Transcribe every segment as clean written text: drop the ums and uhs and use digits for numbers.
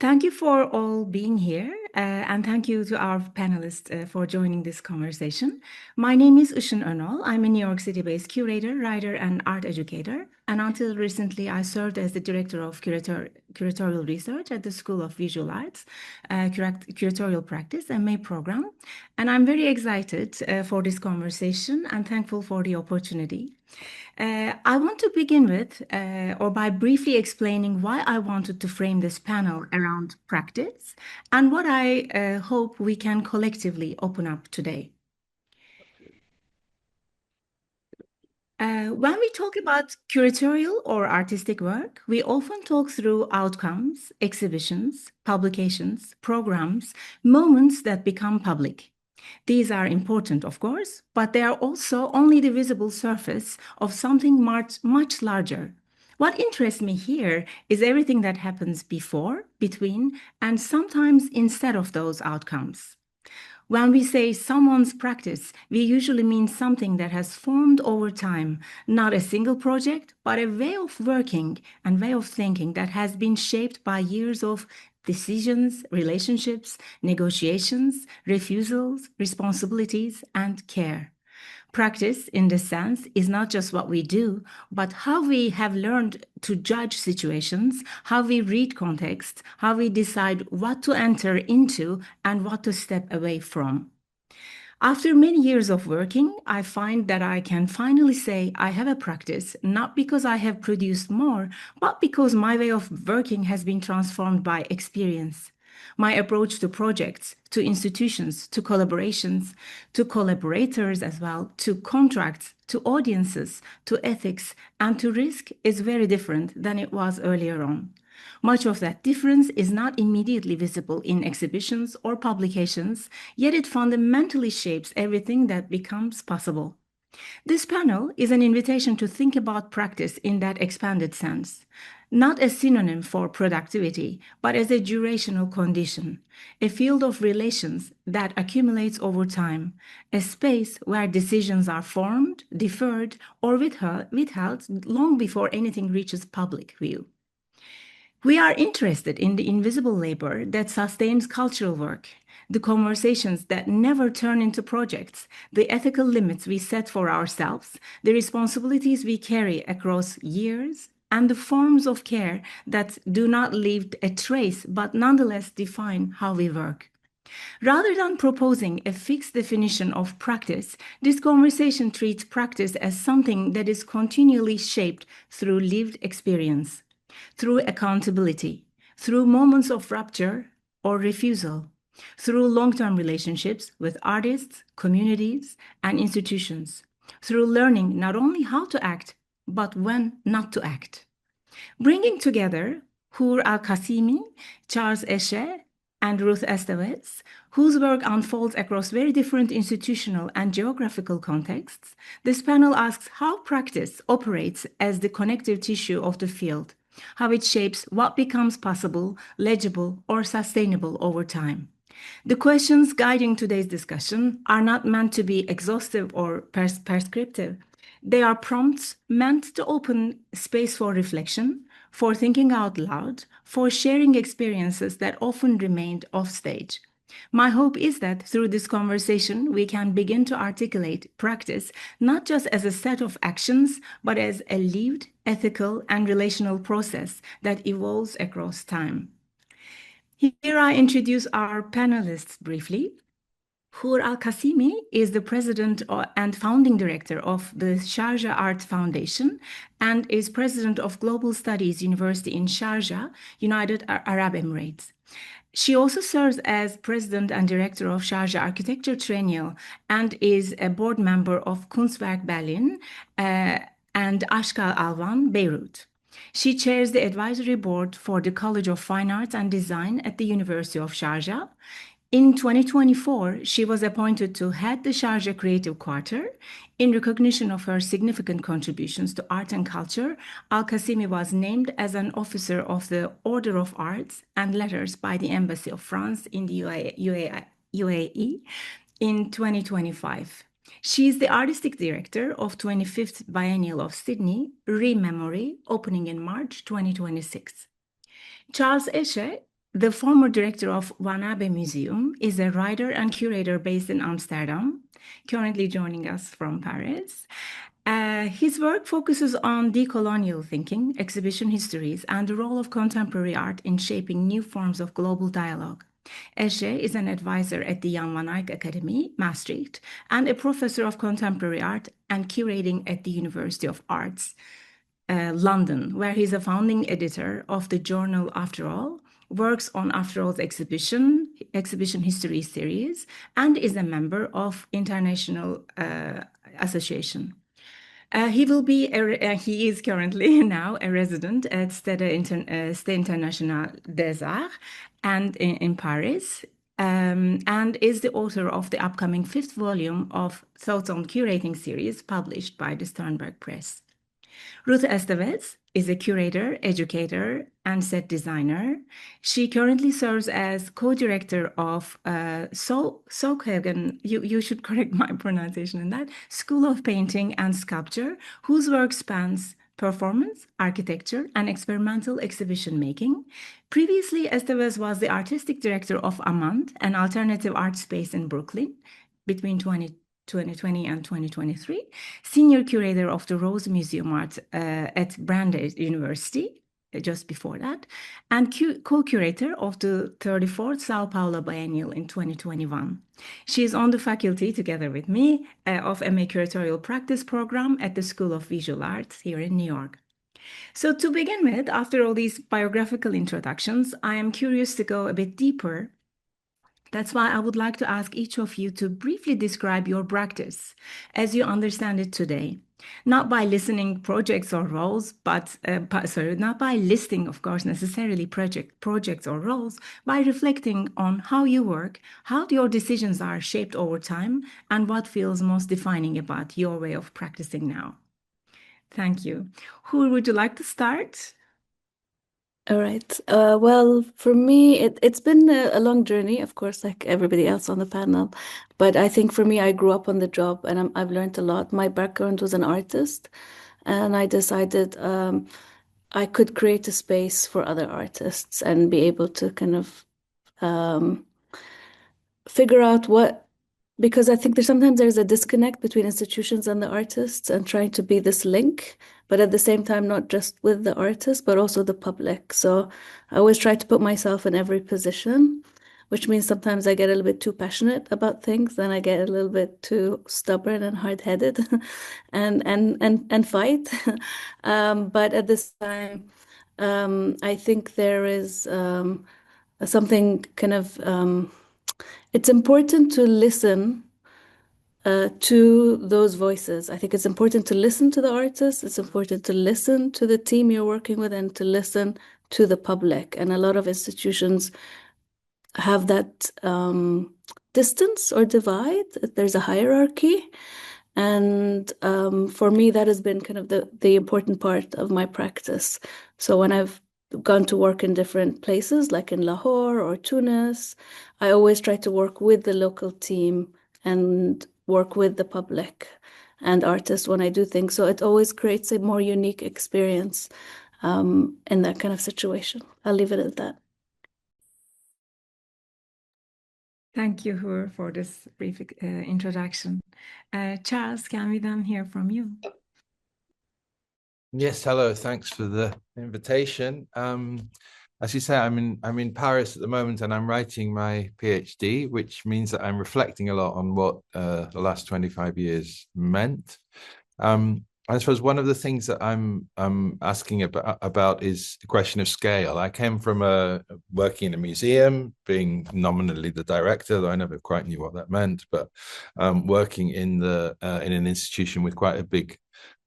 Thank you for all being here, and thank you to our panelists for joining this conversation. My name is Işın Önol. I'm a New York City-based curator, writer, and art educator. And until recently, I served as the director of curatorial research at the School of Visual Arts, curatorial practice, MA program. And I'm very excited for this conversation and thankful for the opportunity. I want to begin with, or by briefly explaining why I wanted to frame this panel around practice and what I hope we can collectively open up today. When we talk about curatorial or artistic work, we often talk through outcomes, exhibitions, publications, programs, moments that become public. These are important, of course, but they are also only the visible surface of something much larger. What interests me here is everything that happens before, between, and sometimes instead of those outcomes. When we say someone's practice, we usually mean something that has formed over time, not a single project, but a way of working and way of thinking that has been shaped by years of decisions, relationships, negotiations, refusals, responsibilities, and care. Practice, in this sense, is not just what we do, but how we have learned to judge situations, how we read context, how we decide what to enter into and what to step away from. After many years of working, I find that I can finally say I have a practice, not because I have produced more, but because my way of working has been transformed by experience. My approach to projects, to institutions, to collaborations, to collaborators as well, to contracts, to audiences, to ethics, and to risk is very different than it was earlier on. Much of that difference is not immediately visible in exhibitions or publications, yet it fundamentally shapes everything that becomes possible. This panel is an invitation to think about practice in that expanded sense, not a synonym for productivity, but as a durational condition, a field of relations that accumulates over time, a space where decisions are formed, deferred, or withheld long before anything reaches public view. We are interested in the invisible labor that sustains cultural work, the conversations that never turn into projects, the ethical limits we set for ourselves, the responsibilities we carry across years, and the forms of care that do not leave a trace but nonetheless define how we work. Rather than proposing a fixed definition of practice, this conversation treats practice as something that is continually shaped through lived experience, through accountability, through moments of rupture or refusal, through long-term relationships with artists, communities, and institutions, through learning not only how to act, but when not to act. Bringing together Hoor Al Qasimi, Charles Esche, and Ruth Estévez, whose work unfolds across very different institutional and geographical contexts, this panel asks how practice operates as the connective tissue of the field, how it shapes what becomes possible, legible, or sustainable over time. The questions guiding today's discussion are not meant to be exhaustive or prescriptive. They are prompts meant to open space for reflection, for thinking out loud, for sharing experiences that often remained offstage. My hope is that through this conversation, we can begin to articulate practice not just as a set of actions, but as a lived, ethical, and relational process that evolves across time. Here I introduce our panelists briefly. Hoor Al Qasimi is the president and founding director of the Sharjah Art Foundation and is president of Global Studies University in Sharjah, United Arab Emirates. She also serves as president and director of Sharjah Architecture Triennial and is a board member of Kunstwerk Berlin and Ashkal Alvan, Beirut. She chairs the advisory board for the College of Fine Arts and Design at the University of Sharjah. In 2024, she was appointed to head the Sharjah Creative Quarter. In recognition of her significant contributions to art and culture, Al Qasimi was named as an officer of the Order of Arts and Letters by the Embassy of France in the UAE in 2025. She is the artistic director of 25th Biennial of Sydney, Rememory, opening in March 2026. Charles Esche the former director of Van Abbe Museum, is a writer and curator based in Amsterdam, currently joining us from Paris. His work focuses on decolonial thinking, exhibition histories, and the role of contemporary art in shaping new forms of global dialogue. Esche is an advisor at the Jan van Eyck Academy, Maastricht, and a professor of contemporary art and curating at the University of Arts, London, where he's a founding editor of the journal After All, works on After All's exhibition history series, and is a member of International Association. He is currently now a resident at Stade International des Arts and in Paris, and is the author of the upcoming 5th volume of Thoughts on Curating series published by the Sternberg Press. Ruth Estévez is a curator, educator, and set designer. She currently serves as co-director of Solkhagen, you should correct my pronunciation in that, School of Painting and Sculpture, whose work spans performance, architecture, and experimental exhibition making. Previously, Estévez was the artistic director of Amand, an alternative art space in Brooklyn, between 2020 and 2023, senior curator of the Rose Museum Art at Brandeis University, just before that, and co-curator of the 34th Sao Paulo Biennial in 2021. She is on the faculty, together with me, of MA Curatorial Practice Program at the School of Visual Arts here in New York. So to begin with, after all these biographical introductions, I am curious to go a bit deeper. That's why I would like to ask each of you to briefly describe your practice as you understand it today. Not by listening projects or roles, not by listing, of course, necessarily projects or roles, by reflecting on how you work, how your decisions are shaped over time, and what feels most defining about your way of practicing now. Thank you. Who would you like to start? All right. Well, for me, it's been a long journey, of course, like everybody else on the panel. But I think for me, I grew up on the job and I've learned a lot. My background was an artist, and I decided I could create a space for other artists and be able to kind of figure out because I think sometimes there's a disconnect between institutions and the artists, and trying to be this link, but at the same time, not just with the artist, but also the public. So I always try to put myself in every position, which means sometimes I get a little bit too passionate about things, then I get a little bit too stubborn and hard-headed and fight. But at this time, I think there is something kind of it's important to listen to those voices. I think it's important to listen to the artists. It's important to listen to the team you're working with and to listen to the public. And a lot of institutions have that distance or divide. There's a hierarchy. And for me, that has been kind of the important part of my practice. So when I've gone to work in different places, like in Lahore or Tunis, I always try to work with the local team and work with the public and artists when I do things. So it always creates a more unique experience in that kind of situation. I'll leave it at that. Thank you, Hoor, for this brief introduction. Charles, can we then hear from you? Yes, hello. Thanks for the invitation. As you say, I'm in Paris at the moment, and I'm writing my PhD, which means that I'm reflecting a lot on what the last 25 years meant. I suppose one of the things that I'm asking about is the question of scale. I came from working in a museum, being nominally the director, though I never quite knew what that meant, but working in an institution with quite a big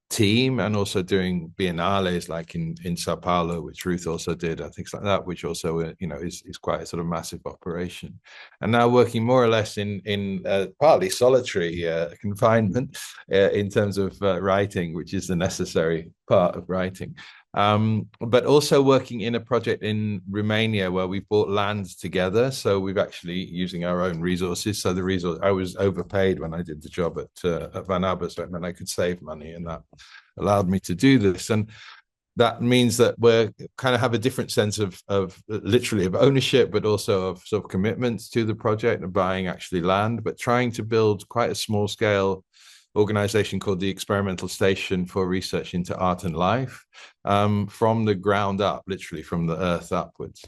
team, and also doing biennales like in Sao Paulo, which Ruth also did, and things like that, which also is quite a sort of massive operation. And now working more or less in partly solitary confinement in terms of writing, which is the necessary part of writing. But also working in a project in Romania where we've bought land together. So we've actually using our own resources. So I was overpaid when I did the job at Van Abbe, so then I could save money, and that allowed me to do this. And that means that we're kind of have a different sense of literally of ownership, but also of sort of commitments to the project and buying actually land, but trying to build quite a small scale organization called the Experimental Station for Research into Art and Life, from the ground up, literally from the earth upwards.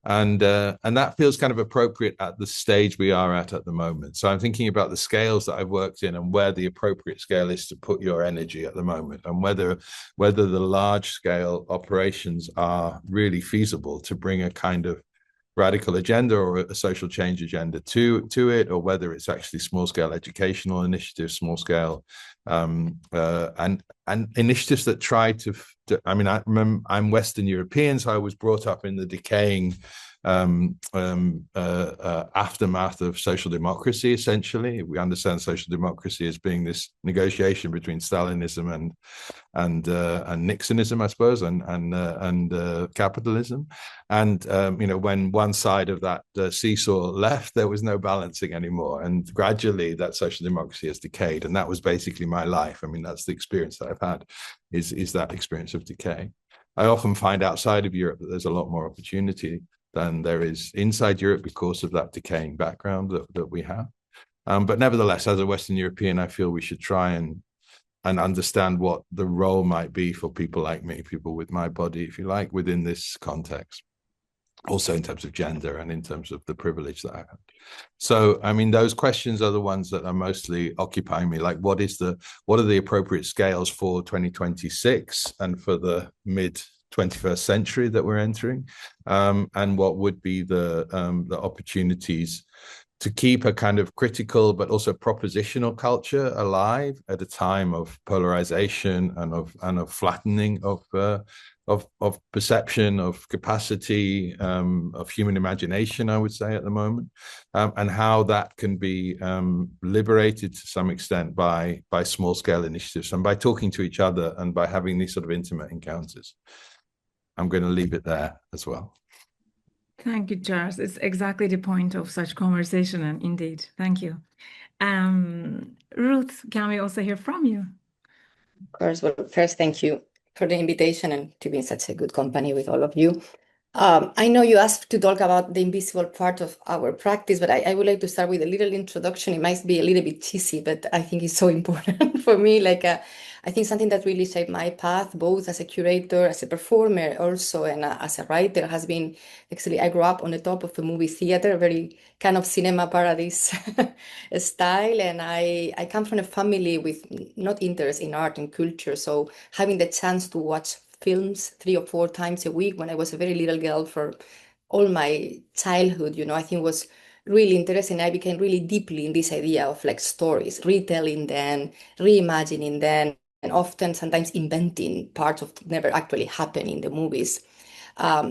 And that feels kind of appropriate at the stage we are at the moment. So I'm thinking about the scales that I've worked in and where the appropriate scale is to put your energy at the moment, and whether the large scale operations are really feasible to bring a kind of radical agenda or a social change agenda to it, or whether it's actually small scale educational initiatives, small scale and initiatives that try to I mean, I remember I'm Western European, so I was brought up in the decaying aftermath of social democracy. Essentially, we understand social democracy as being this negotiation between Stalinism and Nixonism, I suppose, and capitalism. And you know, when one side of that seesaw left, there was no balancing anymore, and gradually that social democracy has decayed. And that was basically my life. I mean, that's the experience that I've had, is that experience of decay. I often find outside of Europe that there's a lot more opportunity than there is inside Europe because of that decaying background that we have. But nevertheless, as a Western European, I feel we should try and understand what the role might be for people like me, people with my body, if you like, within this context. Also in terms of gender and in terms of the privilege that I have. So, I mean, those questions are the ones that are mostly occupying me. Like, what are the appropriate scales for 2026 and for the mid 21st century that we're entering, and what would be the opportunities to keep a kind of critical but also propositional culture alive at a time of polarization and of flattening of perception, of capacity, of human imagination, I would say, at the moment, and how that can be liberated to some extent by small scale initiatives and by talking to each other and by having these sort of intimate encounters. I'm going to leave it there as well. Thank you, Charles. It's exactly the point of such conversation, and indeed, thank you. Ruth, can we also hear from you? Of course. Well, first, thank you for the invitation and to be in such a good company with all of you. I know you asked to talk about the invisible part of our practice, but I would like to start with a little introduction. It might be a little bit cheesy, but I think it's so important for me. Like, I think something that really shaped my path, both as a curator, as a performer also, and as a writer, has been, actually, I grew up on the top of a movie theater, very kind of cinema paradise style. And I come from a family with not interest in art and culture. So having the chance to watch films 3 or 4 times a week when I was a very little girl for all my childhood, I think was really interesting. I became really deeply in this idea of like stories, retelling them, reimagining them, and often sometimes inventing parts of never actually happened in the movies.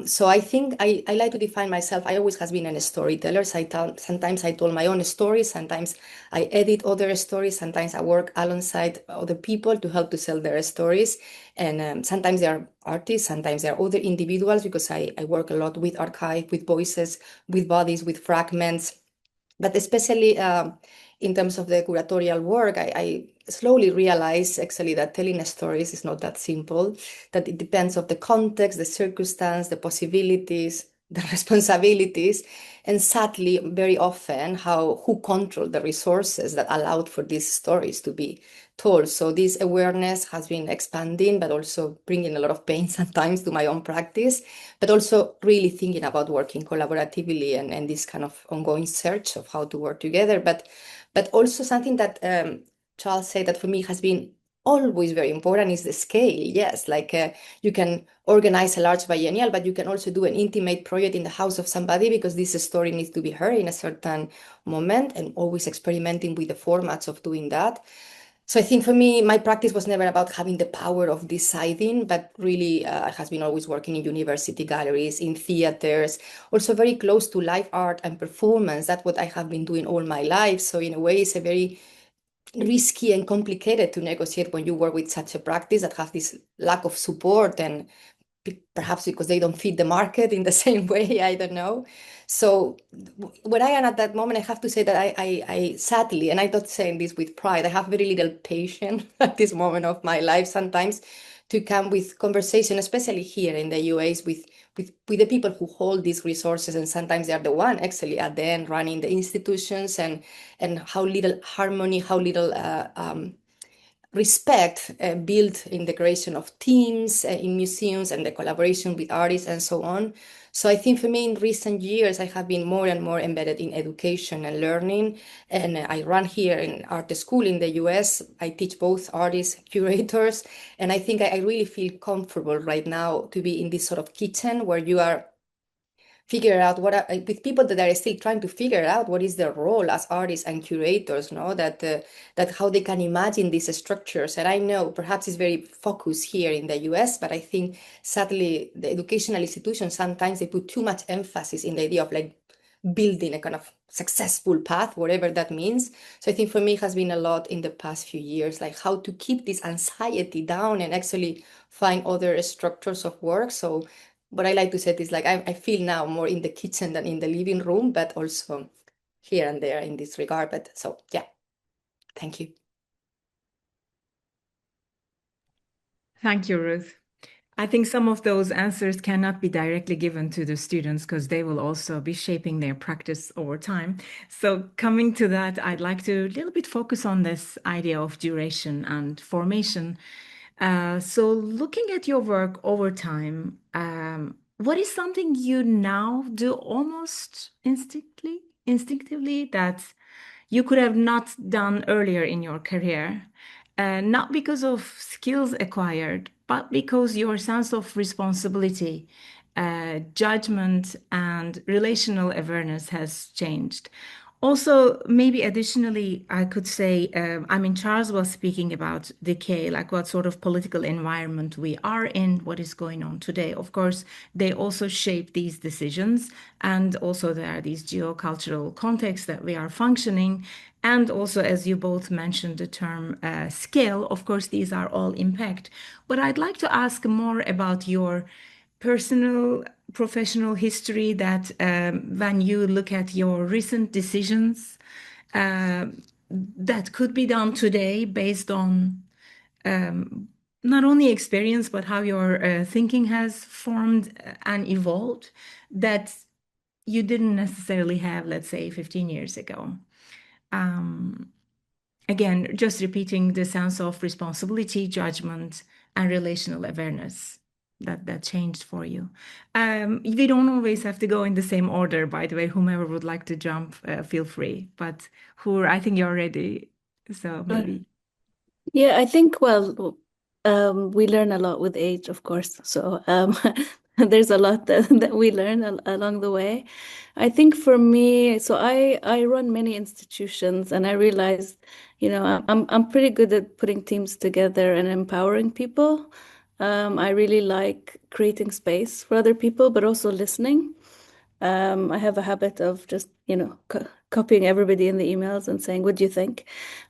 So I think I like to define myself. I always has been a storyteller. So sometimes I told my own stories. Sometimes I edit other stories. Sometimes I work alongside other people to help to sell their stories. And sometimes they are artists. Sometimes they are other individuals, because I work a lot with archive, with voices, with bodies, with fragments. But especially in terms of the curatorial work, I slowly realized actually that telling stories is not that simple, that it depends on the context, the circumstance, the possibilities, the responsibilities, and sadly, very often, who control the resources that allowed for these stories to be told. So this awareness has been expanding, but also bringing a lot of pain sometimes to my own practice, but also really thinking about working collaboratively and this kind of ongoing search of how to work together. But also something that Charles said that for me has been always very important is the scale. Yes, like you can organize a large biennial, but you can also do an intimate project in the house of somebody, because this story needs to be heard in a certain moment, and always experimenting with the formats of doing that. So I think for me, my practice was never about having the power of deciding, but really has been always working in university galleries, in theaters, also very close to live art and performance. That's what I have been doing all my life. So in a way, it's a very risky and complicated to negotiate when you work with such a practice that has this lack of support, and perhaps because they don't feed the market in the same way, I don't know. So when I am at that moment, I have to say that I sadly, and I'm not saying this with pride, I have very little patience at this moment of my life sometimes to come with conversation, especially here in the US, with the people who hold these resources, and sometimes they are the one actually at the end running the institutions, and how little harmony, how little respect built in the creation of teams in museums and the collaboration with artists and so on. So I think for me in recent years, I have been more and more embedded in education and learning. And I run here in art school in the US. I teach both artists, curators, and I think I really feel comfortable right now to be in this sort of kitchen where you are figure out with people that are still trying to figure out what is their role as artists and curators, that how they can imagine these structures. And I know perhaps it's very focused here in the US, but I think sadly the educational institutions sometimes they put too much emphasis in the idea of like building a kind of successful path, whatever that means. So I think for me it has been a lot in the past few years, like how to keep this anxiety down and actually find other structures of work. So what I like to say is like I feel now more in the kitchen than in the living room, but also here and there in this regard. But so yeah, thank you. Thank you, Ruth. I think some of those answers cannot be directly given to the students because they will also be shaping their practice over time. So coming to that, I'd like to a little bit focus on this idea of duration and formation. So looking at your work over time, what is something you now do almost instinctively that you could have not done earlier in your career? Not because of skills acquired, but because your sense of responsibility, judgment, and relational awareness has changed. Also, maybe additionally, I could say, Charles was speaking about decay, like what sort of political environment we are in, what is going on today. Of course, they also shape these decisions. And also there are these geocultural contexts that we are functioning. And also, as you both mentioned, the term scale, of course, these are all impact. But I'd like to ask more about your personal professional history that when you look at your recent decisions that could be done today based on not only experience, but how your thinking has formed and evolved that you didn't necessarily have, let's say, 15 years ago. Again, just repeating the sense of responsibility, judgment, and relational awareness that changed for you. We don't always have to go in the same order, by the way. Whomever would like to jump, feel free. But Hoor, I think you're ready. So maybe. Yeah, I think, well, we learn a lot with age, of course. So there's a lot that we learn along the way. I think for me, so I run many institutions, and I realized, I'm pretty good at putting teams together and empowering people. I really like creating space for other people, but also listening. I have a habit of just, copying everybody in the emails and saying, what do you think?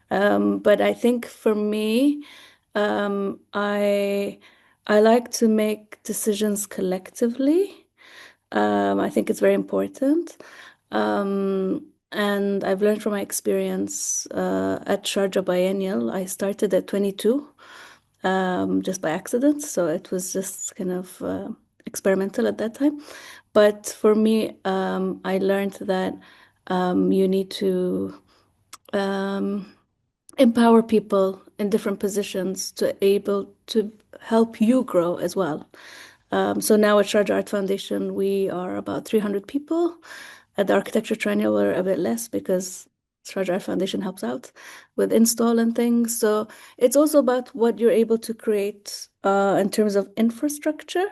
But I think for me, I like to make decisions collectively. I think it's very important. And I've learned from my experience at Sharjah Biennial. I started at 22, just by accident. So it was just kind of experimental at that time. But for me, I learned that you need to empower people in different positions to able to help you grow as well. So now at Sharjah Art Foundation, we are about 300 people. At the Architecture Triennial, we're a bit less because Sharjah Art Foundation helps out with install and things. So it's also about what you're able to create in terms of infrastructure.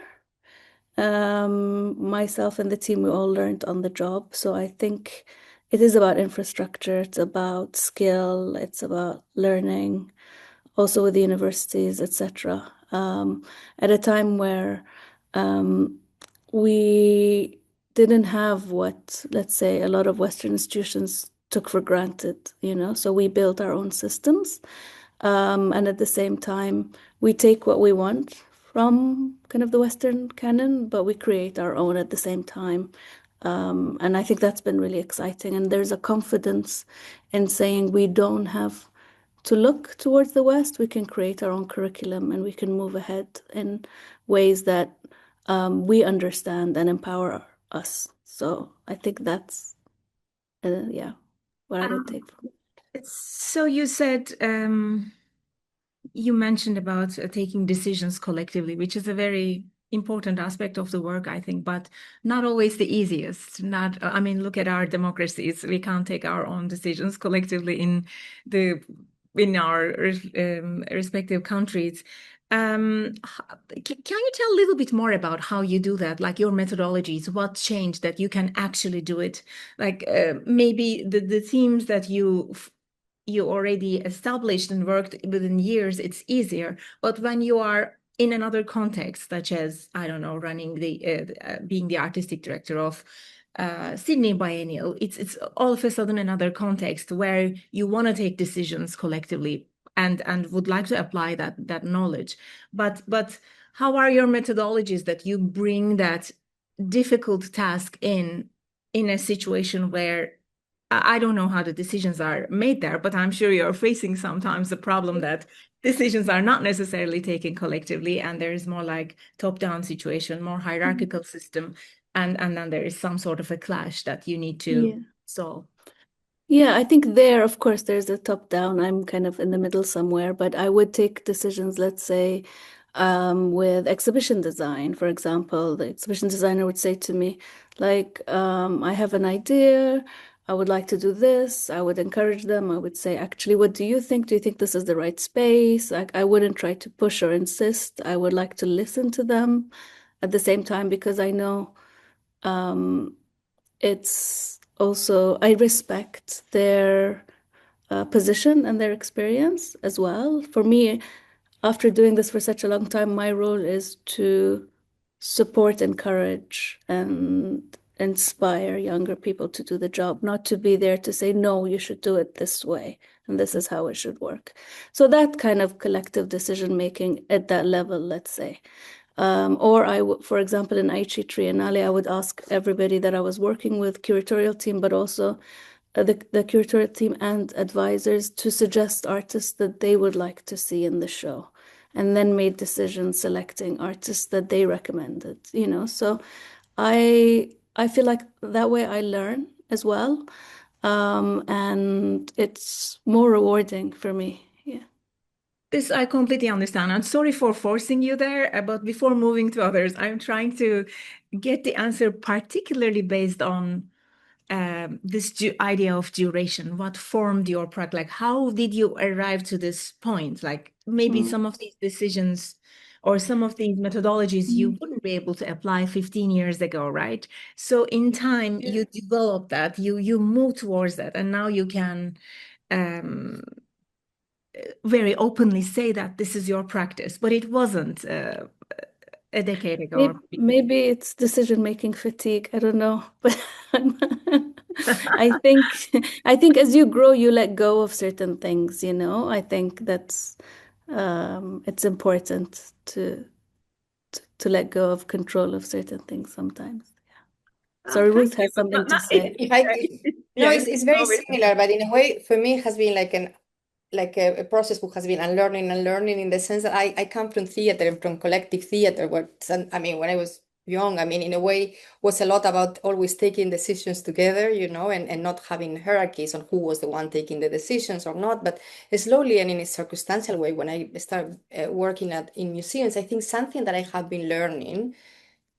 Myself and the team, we all learned on the job. So I think it is about infrastructure, it's about skill, it's about learning, also with the universities, etc. At a time where we didn't have what, let's say, a lot of Western institutions took for granted, so we built our own systems. And at the same time, we take what we want from kind of the Western canon, but we create our own at the same time. And I think that's been really exciting. And there's a confidence in saying we don't have to look towards the West, we can create our own curriculum and we can move ahead in ways that we understand and empower us. So I think that's, yeah, what I would take from it. So you said, you mentioned about taking decisions collectively, which is a very important aspect of the work, I think, but not always the easiest. I mean, look at our democracies. We can't take our own decisions collectively in our respective countries. Can you tell a little bit more about how you do that, like your methodologies, what changed that you can actually do it? Like maybe the themes that you already established and worked within years, it's easier. But when you are in another context, such as, I don't know, running being the artistic director of Sydney Biennial, it's all of a sudden another context where you want to take decisions collectively and would like to apply that knowledge. But how are your methodologies that you bring that difficult task in a situation where I don't know how the decisions are made there, but I'm sure you're facing sometimes the problem that decisions are not necessarily taken collectively, and there is more like top-down situation, more hierarchical system, and then there is some sort of a clash that you need to solve. Yeah, I think there, of course, there's a top-down. I'm kind of in the middle somewhere, but I would take decisions, let's say, with exhibition design, for example. The exhibition designer would say to me, like, I have an idea, I would like to do this. I would encourage them. I would say, actually, what do you think? Do you think this is the right space? I wouldn't try to push or insist. I would like to listen to them at the same time, because I know it's also, I respect their position and their experience as well. For me, after doing this for such a long time, my role is to support, encourage, and inspire younger people to do the job, not to be there to say, no, you should do it this way, and this is how it should work. So that kind of collective decision making at that level, let's say. Or for example, in Aichi Triennale, I would ask everybody that I was working with, curatorial team, but also the curatorial team and advisors, to suggest artists that they would like to see in the show, and then made decisions selecting artists that they recommended, So I feel like that way I learn as well. And it's more rewarding for me. Yeah. This I completely understand. I'm sorry for forcing you there, but before moving to others, I'm trying to get the answer particularly based on this idea of duration. What formed your practice? Like, how did you arrive to this point? Like, maybe some of these decisions or some of these methodologies you wouldn't be able to apply 15 years ago, right? So in time, you develop that, you move towards that, and now you can very openly say that this is your practice, but it wasn't a decade ago. Maybe it's decision-making fatigue. I don't know, but I think as you grow, you let go of certain things. I think that's it's important to let go of control of certain things sometimes. Yeah. Sorry, Ruth has something to say. It's very similar, but in a way, for me, it has been like a process which has been unlearning and learning, in the sense that I come from theater and from collective theater, when I was young, in a way, was a lot about always taking decisions together, and not having hierarchies on who was the one taking the decisions or not. But slowly and in a circumstantial way, when I started working in museums, I think something that I have been learning,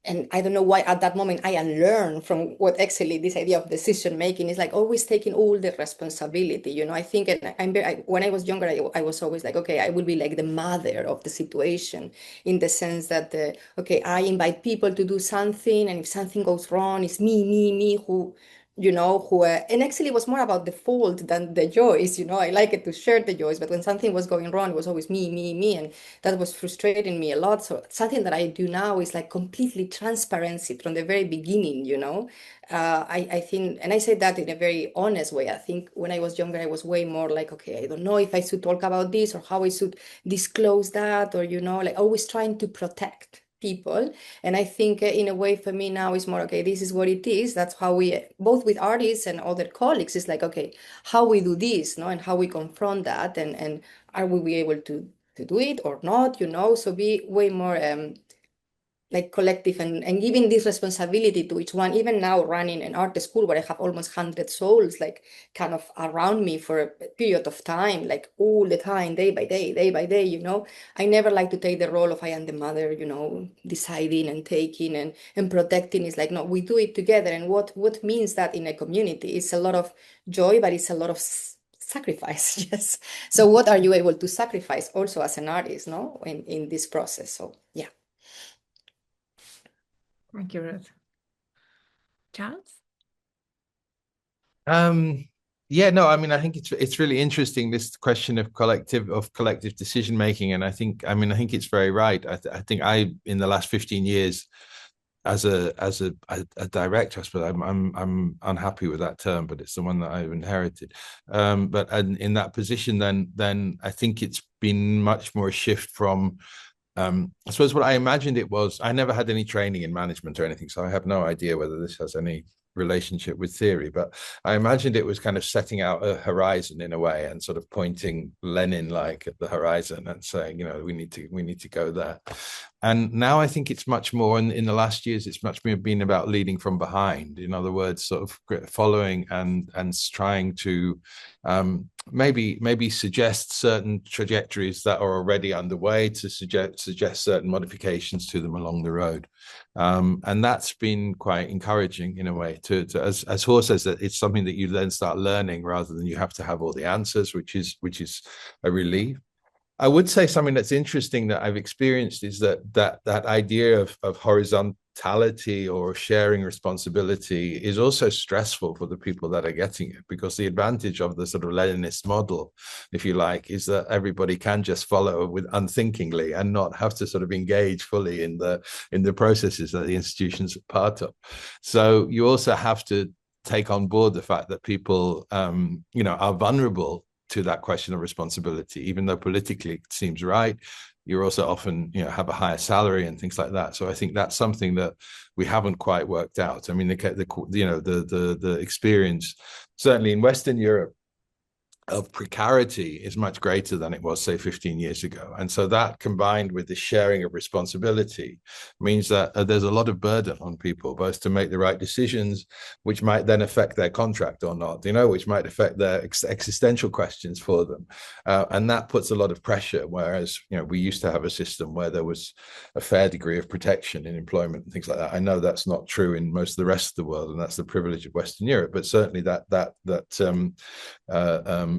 and I don't know why at that moment I unlearned from what actually this idea of decision making is, like always taking all the responsibility. I think, and when I was younger, I was always like, okay, I will be like the mother of the situation, in the sense that, okay, I invite people to do something, and if something goes wrong, it's me who, and actually it was more about the fault than the joys. I like it to share the joys, but when something was going wrong, it was always me, and that was frustrating me a lot. So something that I do now is like completely transparency from the very beginning. I think, and I say that in a very honest way. I think when I was younger, I was way more like, okay, I don't know if I should talk about this or how I should disclose that, or like always trying to protect people. And I think in a way for me now is more, okay, this is what it is. That's how we, both with artists and other colleagues, is like, okay, how we do this, no, and how we confront that, and are we be able to do it or not, so be way more like collective, and giving this responsibility to each one. Even now running an art school where I have almost 100 souls like kind of around me for a period of time, like all the time, day by day, I never like to take the role of I am the mother, deciding and taking and protecting. It's like, no, we do it together. And what means that in a community? It's a lot of joy, but it's a lot of sacrifice. Yes. So what are you able to sacrifice also as an artist, no, in this process? So yeah. Thank you, Ruth. Charles? Yeah, no, I mean, I think it's really interesting, this question of collective decision making, and I think it's very right. I think in the last 15 years as a director, I suppose I'm unhappy with that term, but it's the one that I've inherited. But in that position, then I think it's been much more a shift from. I suppose what I imagined it was, I never had any training in management or anything, so I have no idea whether this has any relationship with theory, but I imagined it was kind of setting out a horizon in a way and sort of pointing Lenin-like at the horizon and saying, we need to go there. And now I think it's much more, in the last years, it's much more been about leading from behind. In other words, sort of following and trying to maybe suggest certain trajectories that are already underway, to suggest certain modifications to them along the road. And that's been quite encouraging in a way to as Hoor says, that it's something that you then start learning rather than you have to have all the answers, which is a relief. I would say something that's interesting that I've experienced is that idea of horizontality or sharing responsibility is also stressful for the people that are getting it, because the advantage of the sort of Leninist model, if you like, is that everybody can just follow with unthinkingly and not have to sort of engage fully in the processes that the institution's are part of. So you also have to take on board the fact that people are vulnerable to that question of responsibility, even though politically it seems right. You're also often, have a higher salary and things like that. So I think that's something that we haven't quite worked out. I mean, the experience, certainly in Western Europe, of precarity is much greater than it was, say, 15 years ago. And so that, combined with the sharing of responsibility, means that there's a lot of burden on people, both to make the right decisions, which might then affect their contract or not, which might affect their existential questions for them. And that puts a lot of pressure, whereas, we used to have a system where there was a fair degree of protection in employment and things like that. I know that's not true in most of the rest of the world, and that's the privilege of Western Europe, but certainly that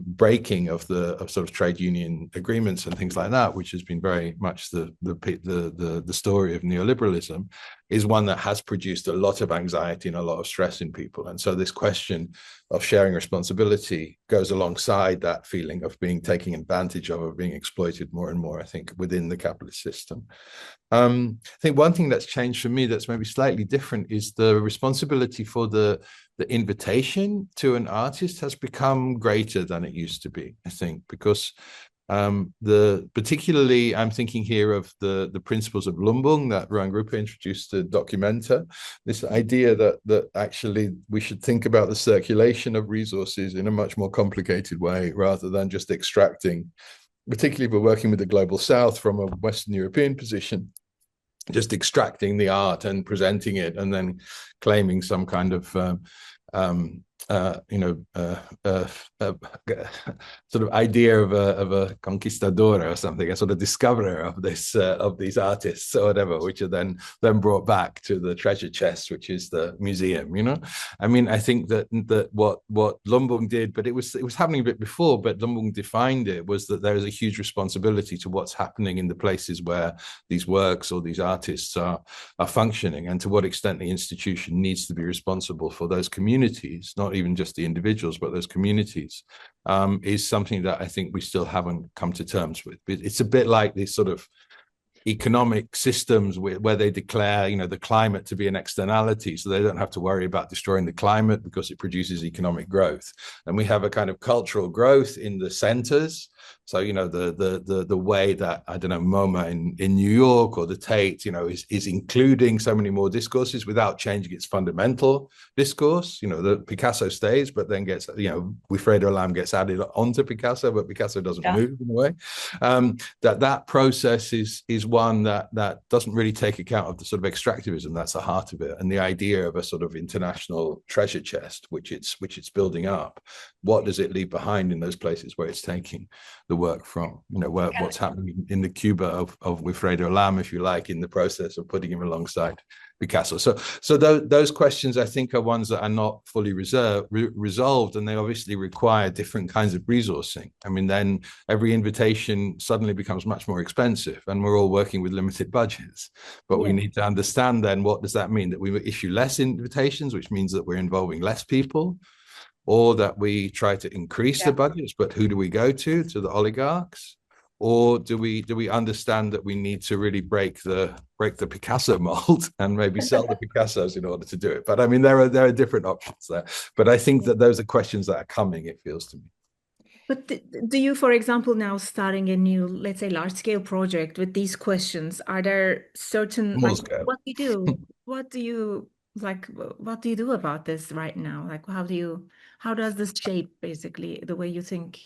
breaking of sort of trade union agreements and things like that, which has been very much the story of neoliberalism, is one that has produced a lot of anxiety and a lot of stress in people. And so this question of sharing responsibility goes alongside that feeling of being taken advantage of, or being exploited more and more, I think, within the capitalist system. I think one thing that's changed for me that's maybe slightly different is the responsibility for the invitation to an artist has become greater than it used to be, I think, because particularly I'm thinking here of the principles of Lumbung that Ruang Rupa introduced to Documenta, this idea that actually we should think about the circulation of resources in a much more complicated way, rather than just extracting, particularly if we're working with the global South from a Western European position, just extracting the art and presenting it and then claiming some kind of sort of idea of a conquistador or something, a sort of discoverer of these artists or whatever, which are then brought back to the treasure chest, which is the museum. I mean, I think that what Lumbung did, but it was happening a bit before, but Lumbung defined it, was that there is a huge responsibility to what's happening in the places where these works or these artists are functioning, and to what extent the institution needs to be responsible for those communities, not even just the individuals, but those communities, is something that I think we still haven't come to terms with. It's a bit like these sort of economic systems where they declare, the climate to be an externality, so they don't have to worry about destroying the climate because it produces economic growth. And we have a kind of cultural growth in the centers, So, you know, the way that, I don't know, MoMA in New York or the Tate, you know, is including so many more discourses without changing its fundamental discourse. You know, the Picasso stays, but then gets, you know, Wilfredo Lam gets added onto Picasso, but Picasso doesn't move in a way. That process is one that doesn't really take account of the sort of extractivism that's the heart of it, and the idea of a sort of international treasure chest, which it's building up. What does it leave behind in those places where it's taking the work from? You know, what's happening in the Cuba of Wilfredo Lam, if you like, in the process of putting him alongside Picasso. So those questions, I think, are ones that are not fully resolved, and they obviously require different kinds of resourcing. I mean, then every invitation suddenly becomes much more expensive, and we're all working with limited budgets. But we need to understand then, what does that mean? That we issue less invitations, which means that we're involving less people, or that we try to increase the budgets, but who do we go to the oligarchs? Or do we understand that we need to really break the Picasso mold and maybe sell the Picassos in order to do it? But I mean, there are different options there. But I think that those are questions that are coming, it feels to me. But do you, for example, now starting a new, let's say, large-scale project with these questions, are there certain, Small like, scale. what do you do? What do you do about this right now? Like, how does this shape basically the way you think?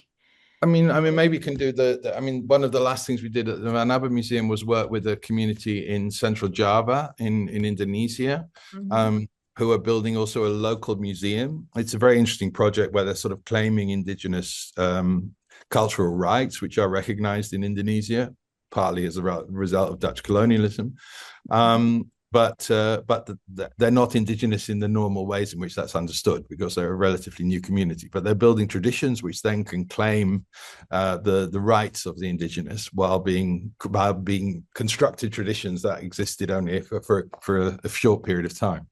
I mean, maybe you can do I mean, one of the last things we did at the Van Abbe Museum was work with a community in Central Java in Indonesia, who are building also a local museum. It's a very interesting project where they're sort of claiming indigenous cultural rights, which are recognized in Indonesia, partly as a result of Dutch colonialism. But they're not indigenous in the normal ways in which that's understood, because they're a relatively new community. But they're building traditions which then can claim the rights of the indigenous while being constructed traditions that existed only for a short period of time.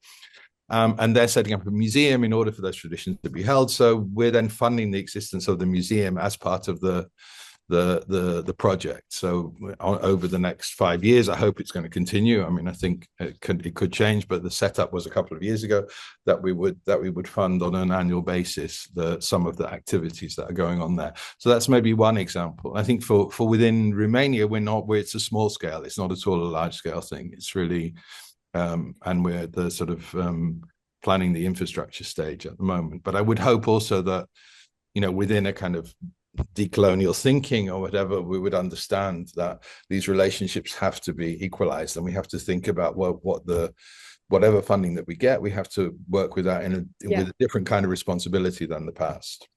And they're setting up a museum in order for those traditions to be held. So we're then funding the existence of the museum as part of the project. So over the next 5 years, I hope it's going to continue. I mean, I think it could change, but the setup was a couple of years ago that we would fund on an annual basis some of the activities that are going on there. So that's maybe one example. I think for within Romania, it's a small scale. It's not at all a large scale thing. It's really and we're at the sort of planning the infrastructure stage at the moment. But I would hope also that, you know, within a kind of decolonial thinking or whatever, we would understand that these relationships have to be equalized, and we have to think about whatever funding that we get, we have to work with that with a different kind of responsibility than the past.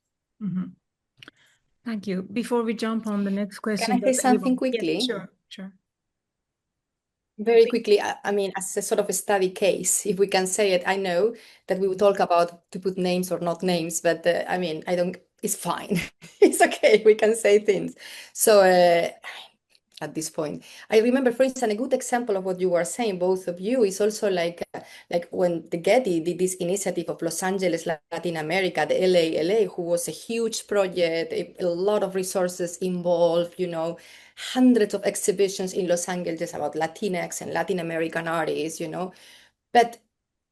Thank you. Before we jump on the next question, can I say something quickly? Yeah, sure. Very quickly, I mean, as a sort of a study case, if we can say it, I know that we will talk about to put names or not names, but I mean, it's fine. It's okay, we can say things. So at this point, I remember, for instance, a good example of what you were saying, both of you, is also like when the Getty did this initiative of Los Angeles, Latin America, the LA, who was a huge project, a lot of resources involved, you know, hundreds of exhibitions in Los Angeles about Latinx and Latin American artists, you know. But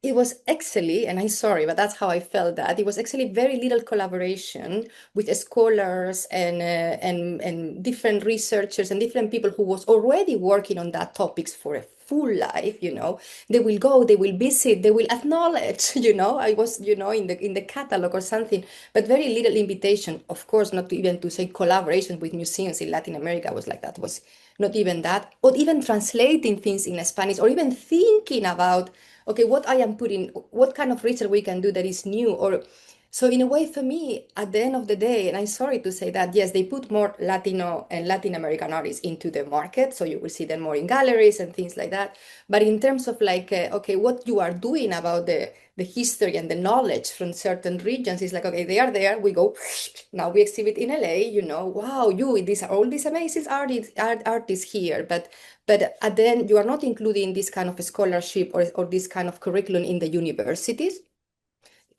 it was actually, and I'm sorry, but that's how I felt, that it was actually very little collaboration with scholars and different researchers and different people who was already working on that topics for a full life, you know. They will go, they will visit, they will acknowledge, you know. I was, you know, in the catalog or something, but very little invitation. Of course, not even to say collaboration with museums in Latin America was like that, was not even that, or even translating things in Spanish, or even thinking about, okay, what I am putting, what kind of research we can do that is new. Or so in a way, for me, at the end of the day, and I'm sorry to say that, yes, they put more Latino and Latin American artists into the market, so you will see them more in galleries and things like that. But in terms of like, okay, what you are doing about the history and the knowledge from certain regions is like, okay, they are there, we go, now we exhibit in LA, you know, wow, these are all these amazing artists here, but at the end, you are not including this kind of scholarship or this kind of curriculum in the universities.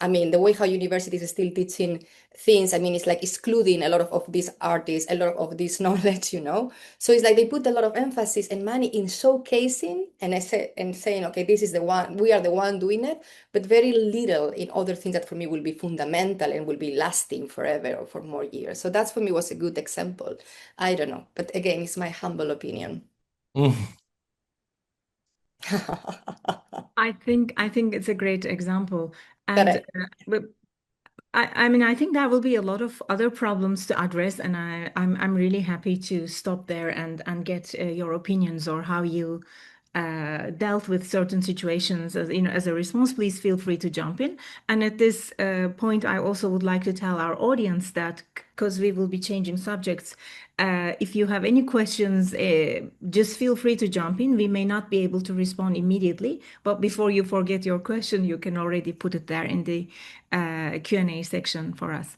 I mean, the way how universities are still teaching things, I mean, it's like excluding a lot of these artists, a lot of this knowledge, you know. So it's like they put a lot of emphasis and money in showcasing and saying, okay, this is the one, we are the one doing it, but very little in other things that for me will be fundamental and will be lasting forever or for more years. So that's for me was a good example. I don't know, but again, it's my humble opinion. I think it's a great example, and Correct. but I mean, I think there will be a lot of other problems to address, and I'm really happy to stop there and get your opinions or how you dealt with certain situations as as a response. Please feel free to jump in. And at this point, I also would like to tell our audience that because we will be changing subjects, if you have any questions, just feel free to jump in. We may not be able to respond immediately, but before you forget your question, you can already put it there in the Q&A section for us.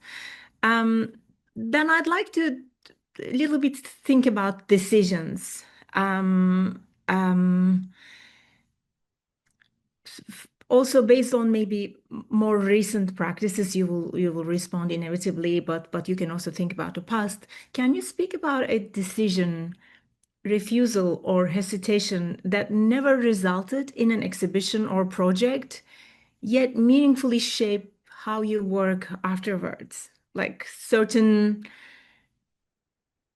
Then I'd like to a little bit think about decisions. Also based on maybe more recent practices, you will respond inevitably, but you can also think about the past. Can you speak about a decision, refusal, or hesitation that never resulted in an exhibition or project, yet meaningfully shape how you work afterwards? Like certain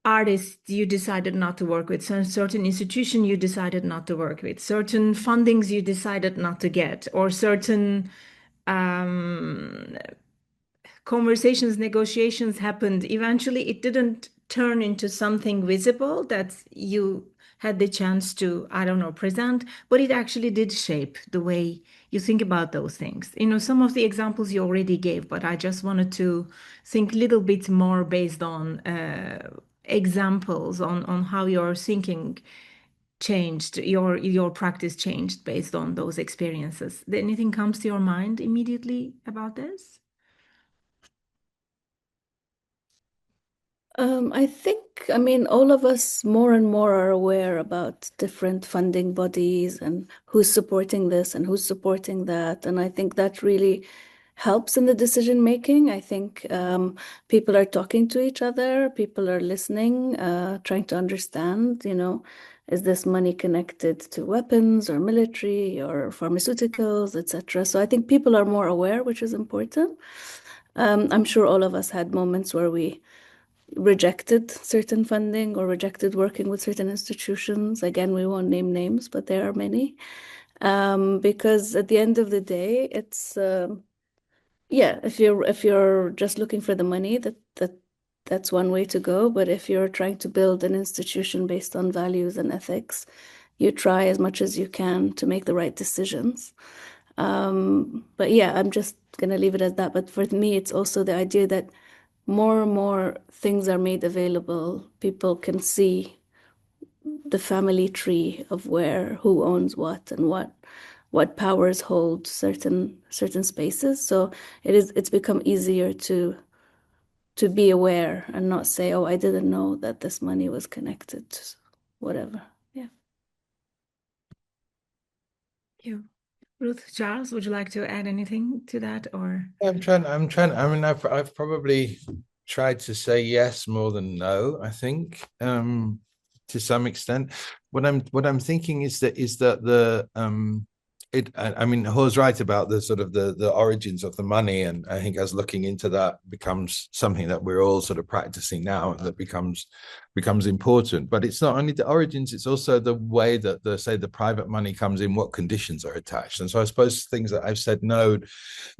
artists you decided not to work with, certain institution you decided not to work with, certain fundings you decided not to get, or certain conversations, negotiations happened. Eventually, it didn't turn into something visible that you had the chance to, I don't know, present, but it actually did shape the way you think about those things. Some of the examples you already gave, but I just wanted to think a little bit more based on examples on how your thinking changed, your practice changed based on those experiences. Did anything comes to your mind immediately about this? I think, I mean, all of us more and more are aware about different funding bodies and who's supporting this and who's supporting that. And I think that really helps in the decision making. I think people are talking to each other, people are listening, trying to understand, is this money connected to weapons or military or pharmaceuticals, etc. So I think people are more aware, which is important. I'm sure all of us had moments where we rejected certain funding or rejected working with certain institutions. Again, we won't name names, but there are many. Because at the end of the day, it's if you're just looking for the money, that's one way to go. But if you're trying to build an institution based on values and ethics, you try as much as you can to make the right decisions. But yeah, I'm just gonna leave it at that. But for me, it's also the idea that more and more things are made available. People can see the family tree of who owns what and what powers hold certain spaces. So it's become easier to be aware and not say, oh, I didn't know that this money was connected to whatever. Yeah. Thank you. Ruth, Charles, would you like to add anything to that, or? I'm trying. I mean, I've probably tried to say yes more than no, I think, to some extent. What I'm thinking is that the I mean, Hoor's right about the sort of the origins of the money, and I think as looking into that becomes something that we're all sort of practicing now, and that becomes important. But it's not only the origins; it's also the way that the private money comes in, what conditions are attached. And so I suppose things that I've said no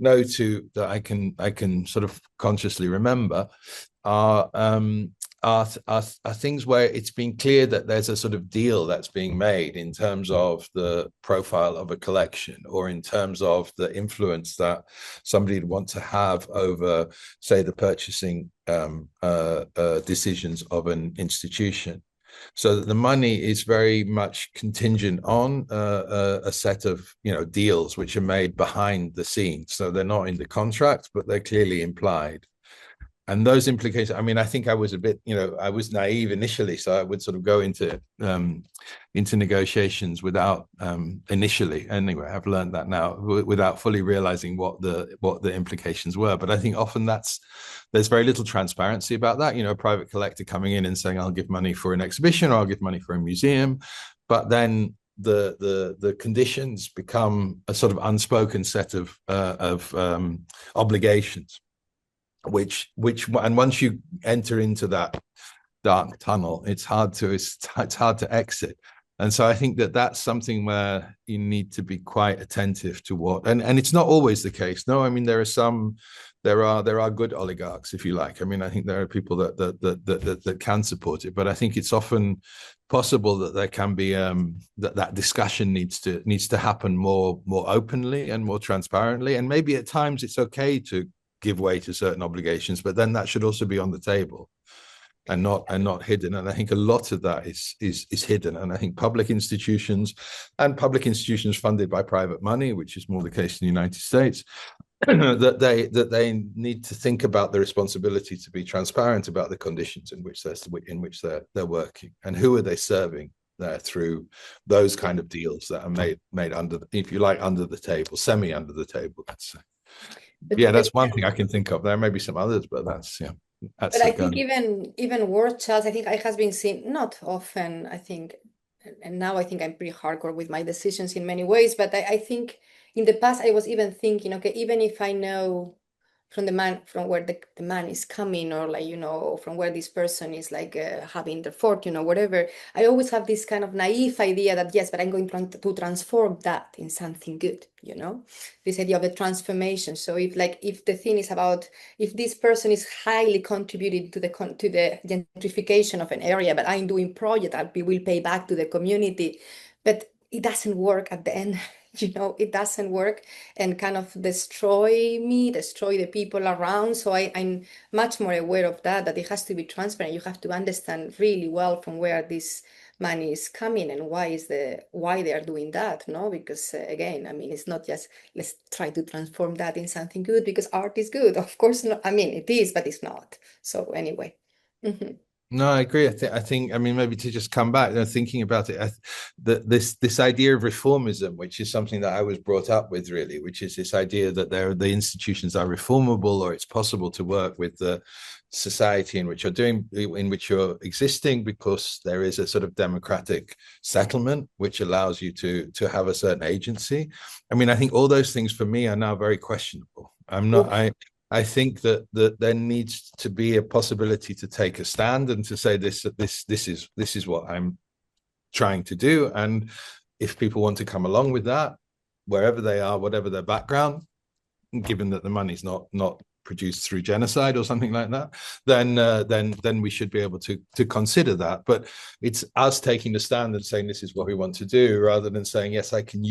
to that I can sort of consciously remember are things where it's been clear that there's a sort of deal that's being made in terms of the profile of a collection, or in terms of the influence that somebody would want to have over, say, the purchasing decisions of an institution. So that the money is very much contingent on a set of deals which are made behind the scenes. So they're not in the contract, but they're clearly implied. those implications, I mean, I think I was a bit, I was naive initially, so I would sort of go into negotiations without initially. Anyway, I've learned that now without fully realizing what the implications were. But I think often there's very little transparency about that. A private collector coming in and saying, "I'll give money for an exhibition," or "I'll give money for a museum," but then the conditions become a sort of unspoken set of obligations. Which and once you enter into that dark tunnel, it's hard to exit. And so I think that's something where you need to be quite attentive to what, and it's not always the case. No, I mean, there are good oligarchs, if you like. I mean, I think there are people that can support it, but I think it's often possible that there can be that discussion needs to happen more openly and more transparently. And maybe at times it's okay to give way to certain obligations, but then that should also be on the table and not hidden. And I think a lot of that is hidden. And I think public institutions funded by private money, which is more the case in the United States, that they need to think about the responsibility to be transparent about the conditions in which they're working, and who are they serving there through those kind of deals that are made under, if you like, under the table, semi under the table, let's say. Yeah, that's one thing I can think of. There may be some others, but that's but I think even worse, Charles, I think I has been seen not often, I think, and now I think I'm pretty hardcore with my decisions in many ways, but I think in the past I was even thinking, okay, even if I know from where the man is coming, or like, from where this person is like having their fortune or whatever, I always have this kind of naive idea that yes, but I'm going to transform that in something good, this idea of a transformation. So if the thing is about, if this person is highly contributed to the gentrification of an area, but I'm doing project that will pay back to the community, but it doesn't work at the end. It doesn't work, and kind of destroy the people around. So I'm much more aware of that it has to be transparent. You have to understand really well from where this money is coming and why they are doing that, no? Because again, I mean, it's not just let's try to transform that in something good because art is good. Of course not. I mean, it is, but it's not. So anyway. No, I agree. I think, I mean, maybe to just come back, thinking about it, this idea of reformism, which is something that I was brought up with, really, which is this idea that the institutions are reformable, or it's possible to work with the society in which you're existing, because there is a sort of democratic settlement which allows you to have a certain agency. I mean, I think all those things for me are now very questionable. I think that there needs to be a possibility to take a stand and to say this is what I'm trying to do, and if people want to come along with that, wherever they are, whatever their background, given that the money's not produced through genocide or something like that, then we should be able to consider that. But it's us taking the stand and saying this is what we want to do, rather than saying yes, I can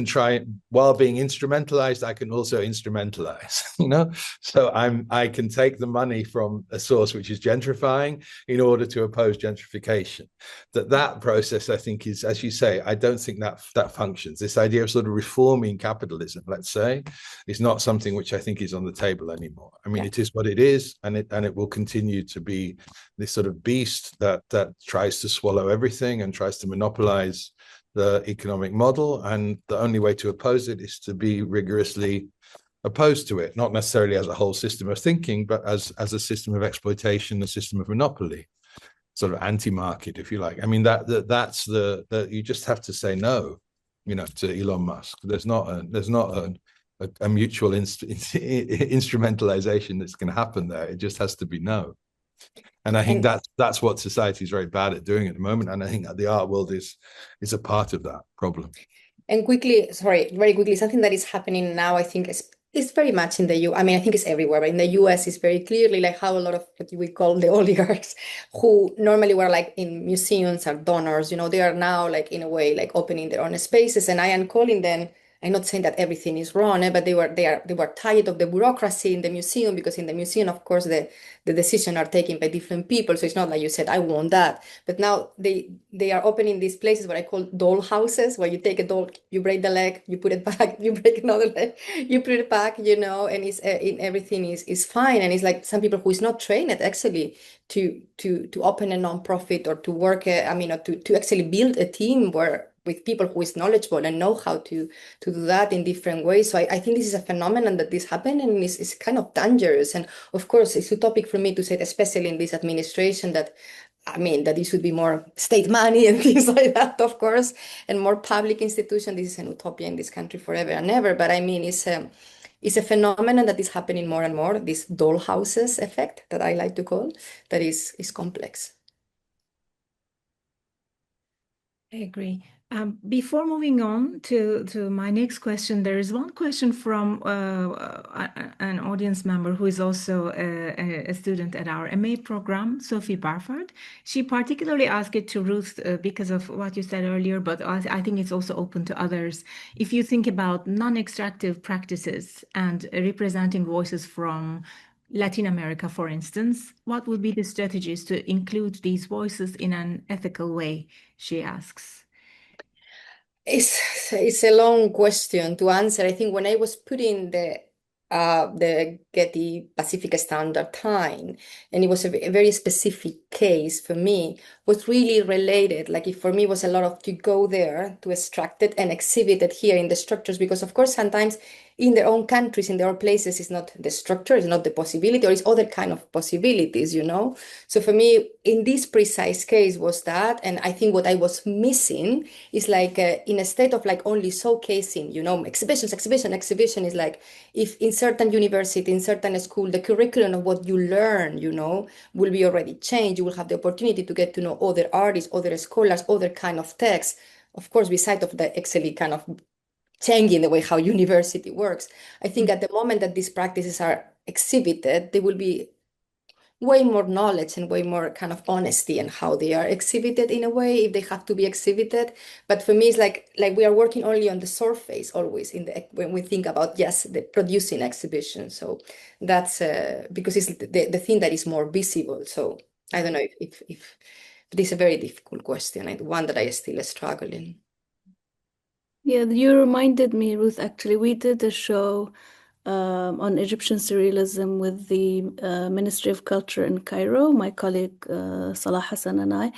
try, while being instrumentalized, I can also instrumentalize, so I can take the money from a source which is gentrifying in order to oppose gentrification. That process, I think, is, as you say, I don't think that functions. This idea of sort of reforming capitalism, let's say, is not something which I think is on the table anymore. I mean, It is what it is, and it will continue to be this sort of beast that tries to swallow everything and tries to monopolize the economic model, and the only way to oppose it is to be rigorously opposed to it, not necessarily as a whole system of thinking, but as a system of exploitation, a system of monopoly, sort of anti-market, if you like. I mean, that's you just have to say no, to Elon Musk. There's not a mutual instrumentalization that's going to happen there. It just has to be no. And I think that's what society is very bad at doing at the moment. And I think that the art world is a part of that problem. And very quickly, something that is happening now, I think is very much in the I mean, I think it's everywhere, but in the US it's very clearly like how a lot of what we call the oligarchs, who normally were like in museums or donors, they are now like in a way like opening their own spaces. And I am calling them I'm not saying that everything is wrong, but they were tired of the bureaucracy in the museum, because in the museum, of course, the decisions are taken by different people. So it's not like you said, I want that. But now they are opening these places what I call doll houses, where you take a doll, you break the leg, you put it back, you break another leg, you put it back, you know, and it's everything is fine. And it's like some people who is not trained actually to open a non-profit or to work, or to actually build a team with people who is knowledgeable and know how to do that in different ways. So I think this is a phenomenon that is happening, and it's kind of dangerous. And of course, it's utopic for me to say, especially in this administration, that that it should be more state money and things like that, of course, and more public institution. This is an utopia in this country forever and ever. But it's a phenomenon that is happening more and more, this doll houses effect that I like to call, that is complex. I agree. Before moving on to my next question, there is one question from an audience member who is also a student at our MA program, Sophie Barford. She particularly asked it to Ruth because of what you said earlier, but I think it's also open to others. If you think about non-extractive practices and representing voices from Latin America, for instance, what would be the strategies to include these voices in an ethical way, she asks. It's a long question to answer. I think when I was putting the Getty Pacific Standard Time, and it was a very specific case for me, was really related. Like, if for me was a lot of to go there to extract it and exhibit it here in the structures, because of course sometimes in their own countries, in their own places, it's not the structure, it's not the possibility, or it's other kind of possibilities, you know? So for me, in this precise case was that, and I think what I was missing is like in a state of like only showcasing, you know, exhibition is like, if in certain university, in certain school, the curriculum of what you learn, you know, will be already changed. You will have the opportunity to get to know other artists, other scholars, other kind of texts, of course, beside of the actually kind of changing the way how university works. I think at the moment that these practices are exhibited, there will be way more knowledge and way more kind of honesty in how they are exhibited, in a way, if they have to be exhibited. But for me, it's like we are working only on the surface always when we think about, yes, the producing exhibition. So that's because it's the thing that is more visible. So I don't know if this is a very difficult question, and one that I still struggle in. Yeah, you reminded me, Ruth, actually, we did a show on Egyptian surrealism with the Ministry of Culture in Cairo, my colleague Salah Hassan and I.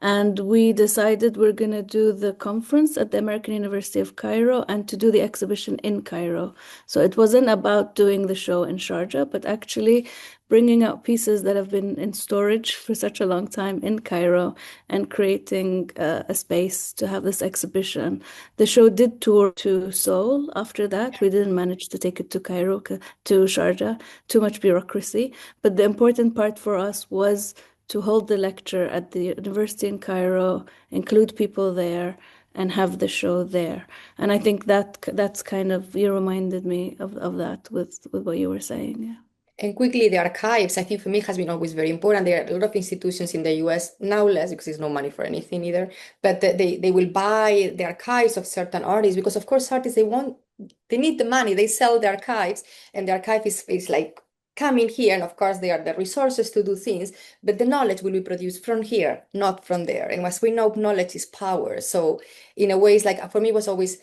And we decided we're going to do the conference at the American University of Cairo and to do the exhibition in Cairo. So it wasn't about doing the show in Sharjah, but actually bringing out pieces that have been in storage for such a long time in Cairo and creating a space to have this exhibition. The show did tour to Seoul after that. We didn't manage to take it to Cairo, to Sharjah, too much bureaucracy. But the important part for us was to hold the lecture at the university in Cairo, include people there, and have the show there. And I think that's kind of, you reminded me of that with what you were saying. Yeah. And quickly, the archives, I think for me, has been always very important. There are a lot of institutions in the US, now less because there's no money for anything either, but they will buy the archives of certain artists, because of course artists, they need the money, they sell the archives, and the archive is like coming here, and of course they are the resources to do things, but the knowledge will be produced from here, not from there. And as we know, knowledge is power. So in a way, it's like, for me, it was always,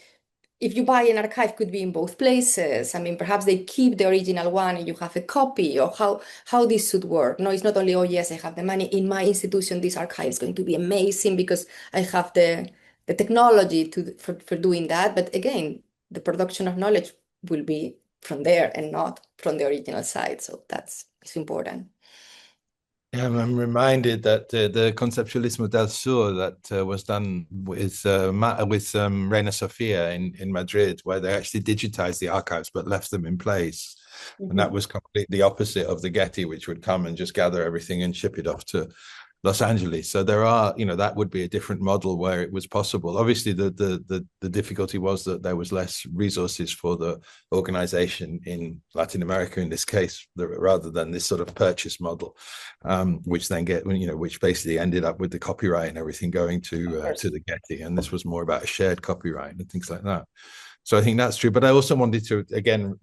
if you buy an archive, could be in both places. I mean, perhaps they keep the original one and you have a copy, or how this should work. No, it's not only, oh yes, I have the money in my institution, this archive is going to be amazing because I have the technology for doing that. But again, the production of knowledge will be from there and not from the original side. So it's important. Yeah, I'm reminded that the Conceptualismo del Sur that was done with Reina Sofia in Madrid, where they actually digitized the archives but left them in place. Mm-hmm. And that was completely opposite of the Getty, which would come and just gather everything and ship it off to Los Angeles. So there are, that would be a different model where it was possible. Obviously, the difficulty was that there was less resources for the organization in Latin America, in this case, rather than this sort of purchase model, which then which basically ended up with the copyright and everything going to the Getty. And this was more about a shared copyright and things like that. So I think that's true. But I also wanted to, again,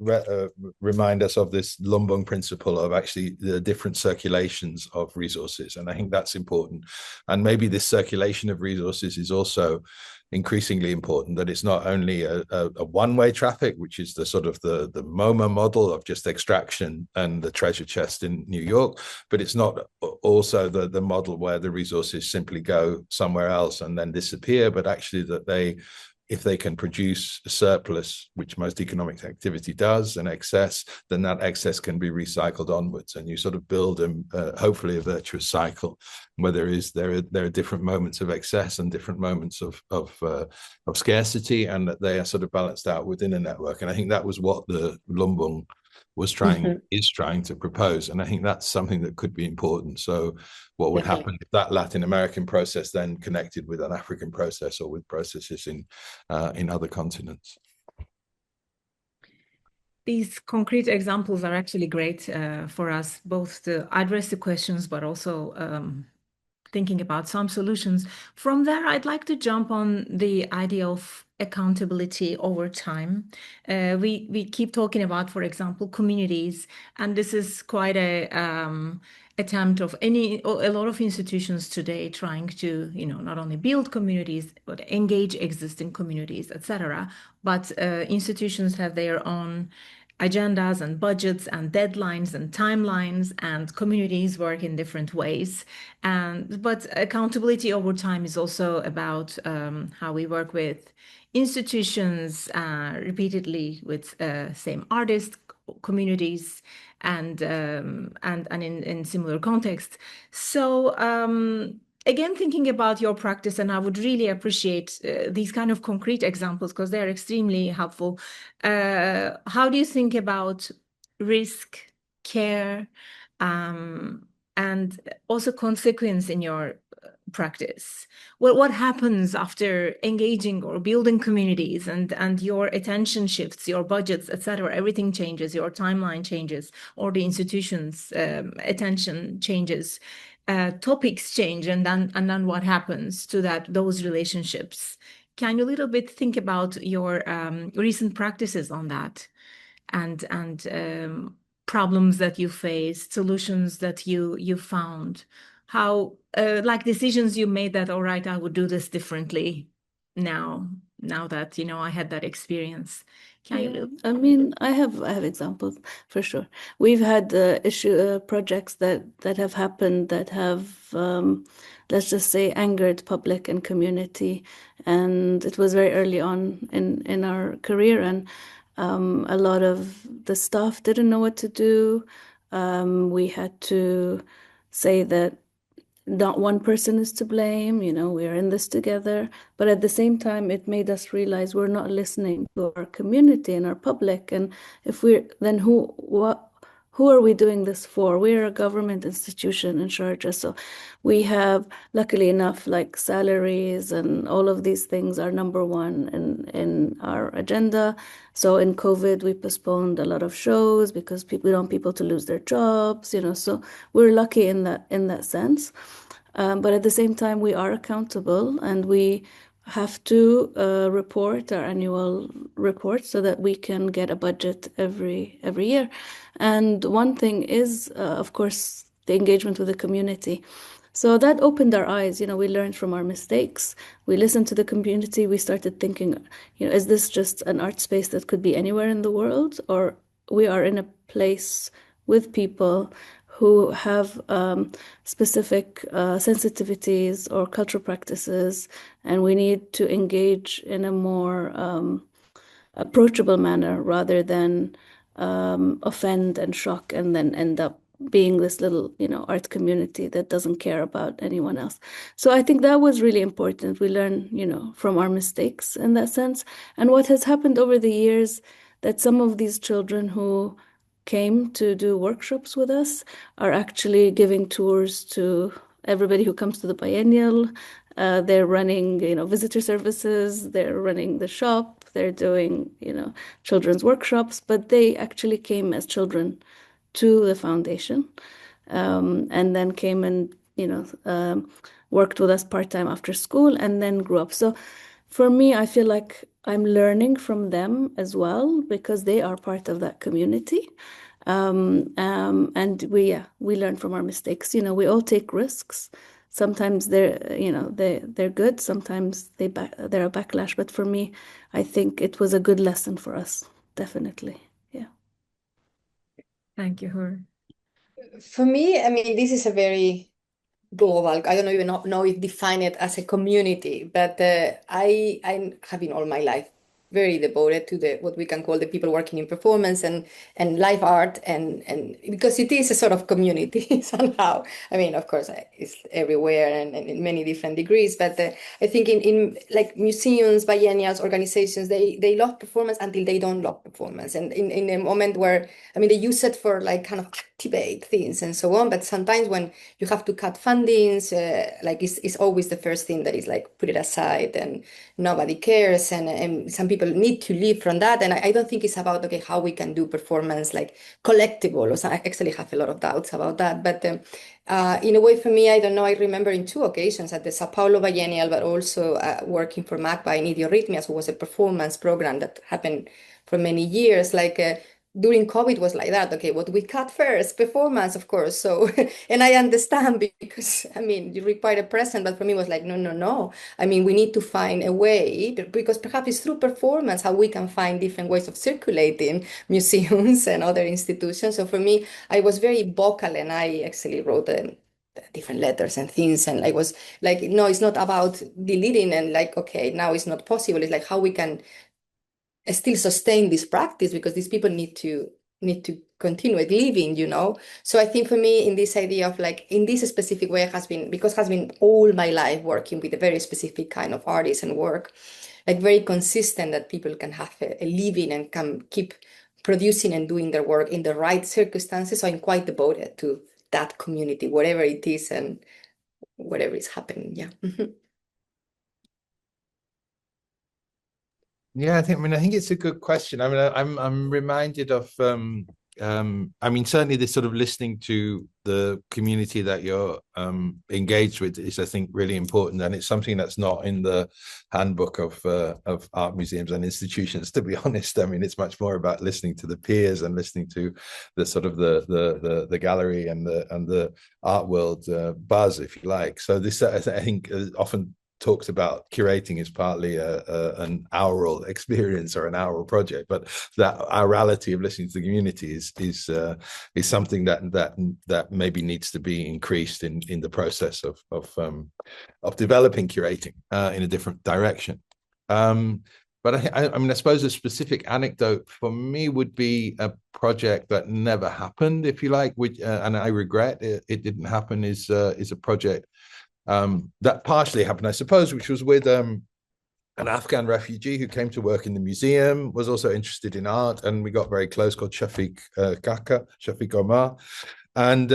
remind us of this Lumbung principle of actually the different circulations of resources. And I think that's important. And maybe this circulation of resources is also increasingly important, that it's not only a one-way traffic, which is the sort of the MoMA model of just extraction and the treasure chest in New York, but it's not also the model where the resources simply go somewhere else and then disappear, but actually that they, if they can produce a surplus, which most economic activity does, an excess, then that excess can be recycled onwards, and you sort of build hopefully a virtuous cycle where there are different moments of excess and different moments of scarcity, and that they are sort of balanced out within a network. And I think that was what the Lumbung was trying to propose, and I think that's something that could be important. So what would happen if that Latin American process then connected with an African process or with processes in other continents? These concrete examples are actually great for us both to address the questions, but also thinking about some solutions. From there, I'd like to jump on the idea of accountability over time. We keep talking about, for example, communities, and this is quite a attempt of a lot of institutions today trying to, not only build communities, but engage existing communities, etc. But institutions have their own agendas and budgets and deadlines and timelines, and communities work in different ways. But accountability over time is also about how we work with institutions repeatedly with same artists, communities, and in similar contexts. So again, thinking about your practice, and I would really appreciate these kind of concrete examples because they're extremely helpful. How do you think about risk, care, and also consequence in your practice? Well, what happens after engaging or building communities, and your attention shifts, your budgets, etc.? Everything changes, your timeline changes, or the institution's attention changes. Topics change, and then what happens to those relationships? Can you a little bit think about your recent practices on that, and problems that you faced, solutions that you found, how like decisions you made that, all right, I would do this differently now that I had that experience? I mean, I have examples for sure. We've had projects that have happened that have let's just say angered public and community, and it was very early on in our career, and a lot of the staff didn't know what to do. We had to say that not one person is to blame, we're in this together. But at the same time, it made us realize we're not listening to our community and our public. And if then who are we doing this for? We're a government institution in Sharjah. So we have, luckily enough, like salaries and all of these things are number one in our agenda. So in COVID, we postponed a lot of shows because we don't want people to lose their jobs, so we're lucky in that sense. But at the same time, we are accountable, and we have to report our annual report so that we can get a budget every year. And one thing is, of course, the engagement with the community. So that opened our eyes. We learned from our mistakes. We listened to the community. We started thinking, is this just an art space that could be anywhere in the world, or we are in a place with people who have specific sensitivities or cultural practices, and we need to engage in a more approachable manner rather than offend and shock and then end up being this little, art community that doesn't care about anyone else. So I think that was really important. We learn, from our mistakes in that sense. And what has happened over the years, that some of these children who came to do workshops with us are actually giving tours to everybody who comes to the biennial. They're running, visitor services, they're running the shop, they're doing, children's workshops, but they actually came as children to the foundation, and then came and, worked with us part-time after school, and then grew up. So for me, I feel like I'm learning from them as well because they are part of that community. And we learn from our mistakes. You know, we all take risks. Sometimes they're good. Sometimes they're a backlash. But for me, I think it was a good lesson for us. Definitely. Yeah. Thank you, Hoor. For me, I mean, this is a very global, I don't even know if define it as a community, but I have been all my life very devoted to the what we can call the people working in performance and live art and because it is a sort of community somehow. I mean, of course, it's everywhere and in many different degrees, but I think in like museums, biennials, organizations, they love performance until they don't love performance, and in a moment where, I mean, they use it for like kind of activate things and so on, but sometimes when you have to cut fundings, like it's always the first thing that is like put it aside and nobody cares, and some people need to live from that. And I don't think it's about, okay, how we can do performance like collectible, or so. I actually have a lot of doubts about that, but in a way, for me, I don't know, I remember in 2 occasions at the Sao Paulo Biennial, but also working for MACBA in Idiorhythmias, who was a performance program that happened for many years, like during COVID was like that. Okay, what we cut first, performance, of course. So, and I understand because, I mean, you require a present, but for me it was like, no, no, no. I mean, we need to find a way, because perhaps it's through performance how we can find different ways of circulating museums and other institutions. So for me, I was very vocal, and I actually wrote different letters and things. And I was like, no, it's not about deleting and like, okay, now it's not possible. It's like how we can still sustain this practice, because these people need to continue living, you know. So I think for me, in this idea of like, in this specific way, has been all my life working with a very specific kind of artists and work, like very consistent, that people can have a living and can keep producing and doing their work in the right circumstances. So I'm quite devoted to that community, whatever it is and whatever is happening. Yeah. Yeah, I think it's a good question. I mean, I'm reminded of I mean, certainly this sort of listening to the community that you're engaged with is, I think, really important, and it's something that's not in the handbook of art museums and institutions, to be honest. I mean, it's much more about listening to the peers and listening to the sort of the gallery and the art world buzz, if you like. So this, I think, often talks about curating as partly an aural experience or an aural project, but that aurality of listening to the community is something that maybe needs to be increased in the process of developing curating in a different direction. But I mean, I suppose a specific anecdote for me would be a project that never happened, if you like, which and I regret it didn't happen, is a project that partially happened, I suppose, which was with an Afghan refugee who came to work in the museum, was also interested in art, and we got very close, called Shafiq Omar. And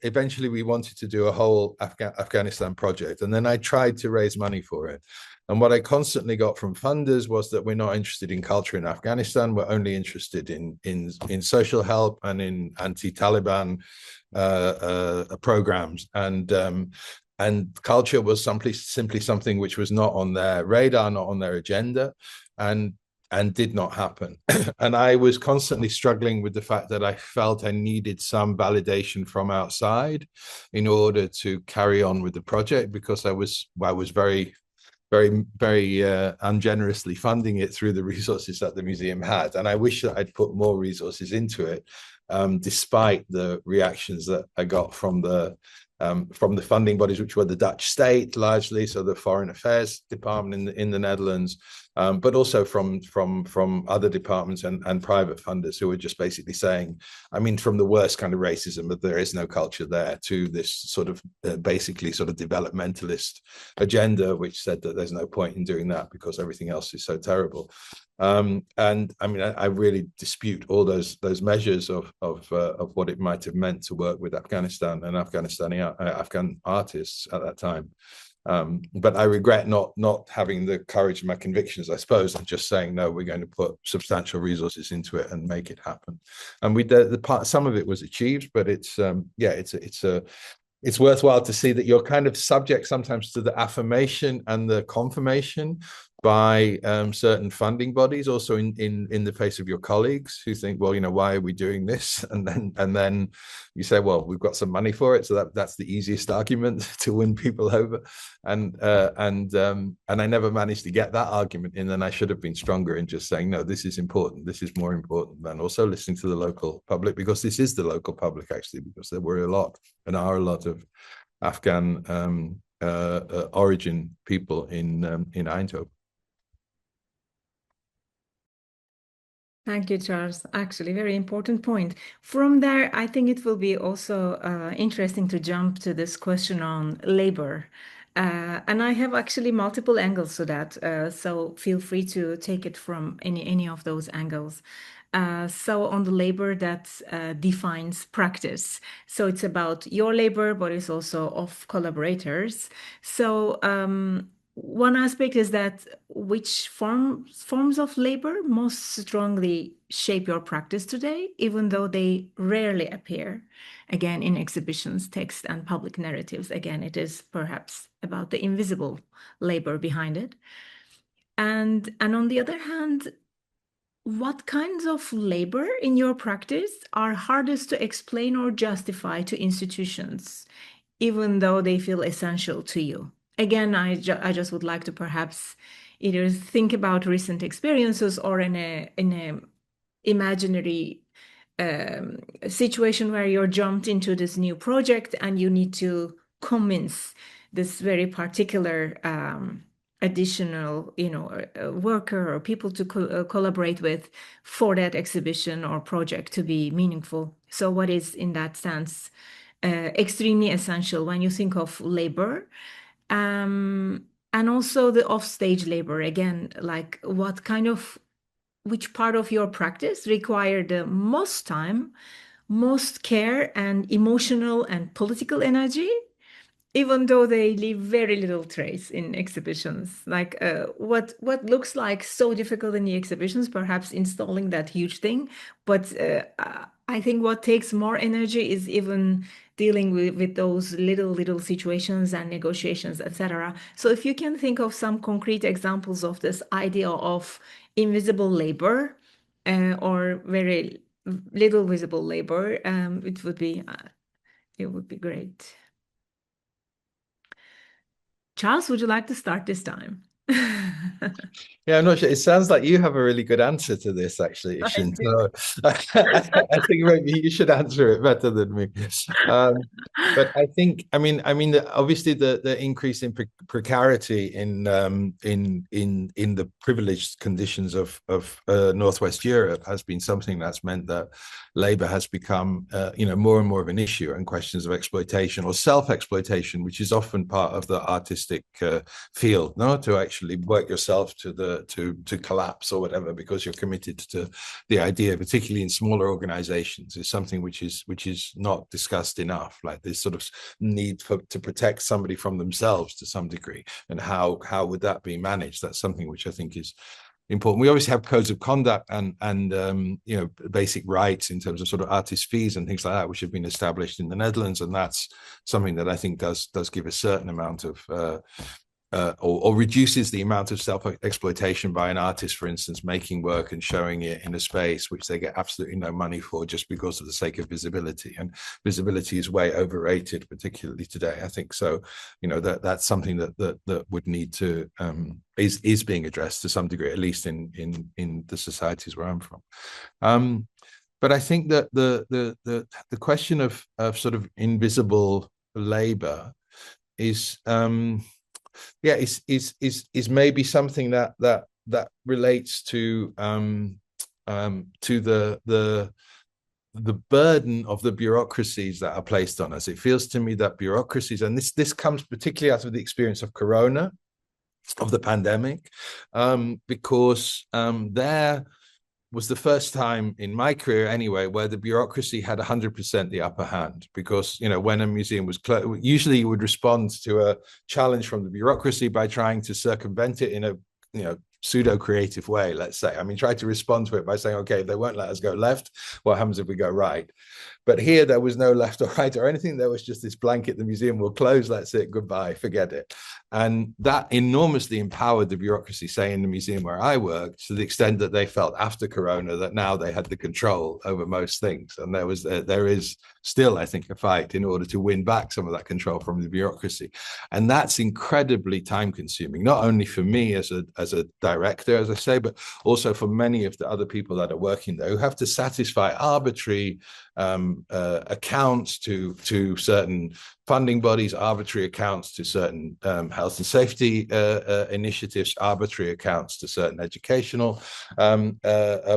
eventually we wanted to do a whole Afghanistan project. And then I tried to raise money for it. And what I constantly got from funders was that we're not interested in culture in Afghanistan. We're only interested in social help and in anti-Taliban programs. And culture was simply something which was not on their radar, not on their agenda, and did not happen. And I was constantly struggling with the fact that I felt I needed some validation from outside in order to carry on with the project, because I was very ungenerously funding it through the resources that the museum had. And I wish that I'd put more resources into it, despite the reactions that I got from the funding bodies, which were the Dutch state largely, so the Foreign Affairs Department in the Netherlands, but also from other departments and private funders who were just basically saying, I mean, from the worst kind of racism, that there is no culture there, to this sort of basically sort of developmentalist agenda, which said that there's no point in doing that because everything else is so terrible. And I mean, I really dispute all those measures of what it might have meant to work with Afghanistan and Afghan artists at that time. But I regret not having the courage of my convictions, I suppose, and just saying, no, we're going to put substantial resources into it and make it happen. And we did some of it was achieved, but it's worthwhile to see that you're kind of subject sometimes to the affirmation and the confirmation by certain funding bodies, also in the face of your colleagues who think, well, why are we doing this? And then you say, well, we've got some money for it, so that's the easiest argument to win people over. And I never managed to get that argument in, and I should have been stronger in just saying, no, this is important. This is more important than also listening to the local public, because this is the local public actually, because there were a lot of Afghan origin people in Eindhoven. Thank you, Charles. Actually, very important point. From there, I think it will be also interesting to jump to this question on labor. And I have actually multiple angles to that, so feel free to take it from any of those angles. So on the labor that defines practice. So it's about your labor, but it's also of collaborators. So one aspect is that which forms of labor most strongly shape your practice today, even though they rarely appear, again, in exhibitions, text, and public narratives. Again, it is perhaps about the invisible labor behind it. And on the other hand, what kinds of labor in your practice are hardest to explain or justify to institutions, even though they feel essential to you? Again, I just would like to perhaps either think about recent experiences or in a imaginary situation where you're jumped into this new project and you need to convince this very particular additional, worker or people to collaborate with for that exhibition or project to be meaningful. So what is in that sense extremely essential when you think of labor? And also the offstage labor, again, like which part of your practice require the most time, most care, and emotional and political energy, even though they leave very little trace in exhibitions. Like what looks like so difficult in the exhibitions, perhaps installing that huge thing, but I think what takes more energy is even dealing with those little situations and negotiations, etc. So if you can think of some concrete examples of this idea of invisible labor or very little visible labor, it would be great. Charles, would you like to start this time? Yeah, I'm not sure. It sounds like you have a really good answer to this, actually, Işın. So I think maybe you should answer it better than me. But I think, obviously, the increase in precarity in the privileged conditions of Northwest Europe has been something that's meant that labor has become, more and more of an issue, and questions of exploitation or self-exploitation, which is often part of the artistic field, no, to actually work yourself to collapse or whatever, because you're committed to the idea, particularly in smaller organizations, is something which is not discussed enough. Like this sort of need to protect somebody from themselves to some degree, and how would that be managed? That's something which I think is important. We obviously have codes of conduct and basic rights in terms of sort of artist fees and things like that, which have been established in the Netherlands, and that's something that I think does give a certain amount of or reduces the amount of self-exploitation by an artist, for instance, making work and showing it in a space which they get absolutely no money for, just because of the sake of visibility. And visibility is way overrated, particularly today, I think. So, that's something that would need to is being addressed to some degree, at least in the societies where I'm from. But I think that the question of sort of invisible labor is is maybe something that relates to the burden of the bureaucracies that are placed on us. It feels to me that bureaucracies, and this comes particularly out of the experience of Corona, of the pandemic, because there was the first time in my career anyway where the bureaucracy had 100% the upper hand, because when a museum was closed, usually you would respond to a challenge from the bureaucracy by trying to circumvent it in a pseudo-creative way, let's say. I mean, try to respond to it by saying, okay, if they won't let us go left, what happens if we go right? But here there was no left or right or anything. There was just this blanket, the museum will close, that's it, goodbye, forget it. And that enormously empowered the bureaucracy, say in the museum where I worked, to the extent that they felt after Corona that now they had the control over most things. And there is still, I think, a fight in order to win back some of that control from the bureaucracy. And that's incredibly time consuming, not only for me as a director, as I say, but also for many of the other people that are working there who have to satisfy arbitrary accounts to certain funding bodies, arbitrary accounts to certain health and safety initiatives, arbitrary accounts to certain educational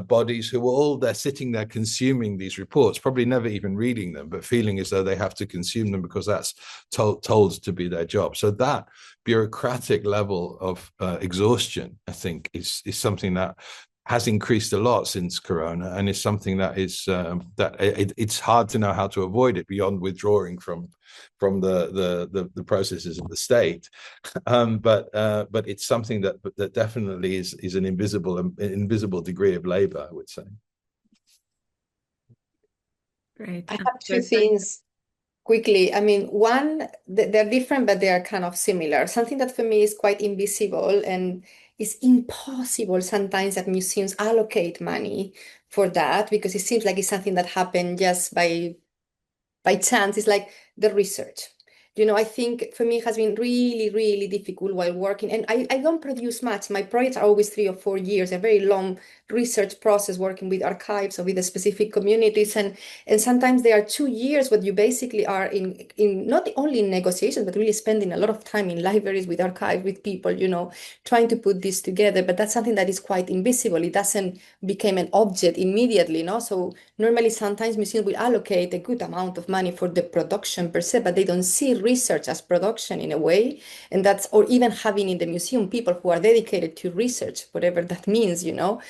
bodies, who are all there sitting there consuming these reports, probably never even reading them, but feeling as though they have to consume them because that's told to be their job. So that bureaucratic level of exhaustion, I think, is something that has increased a lot since Corona, and is something that is it's hard to know how to avoid it beyond withdrawing from the processes of the state. But it's something that definitely is an invisible degree of labor, I would say. Great. I have two things quickly. I mean, one, they're different, but they are kind of similar. Something that for me is quite invisible and it's impossible sometimes that museums allocate money for that, because it seems like it's something that happened just by chance. It's like the research. You know, I think for me it has been really, really difficult while working. And I don't produce much. My projects are always 3 or 4 years, a very long research process working with archives or with the specific communities. And sometimes they are 2 years where you basically are in not only in negotiations, but really spending a lot of time in libraries, with archives, with people, you know, trying to put this together. But that's something that is quite invisible. It doesn't become an object immediately, no? So normally sometimes museums will allocate a good amount of money for the production per se, but they don't see research as production in a way. And that's, or even having in the museum people who are dedicated to research, whatever that means, you know,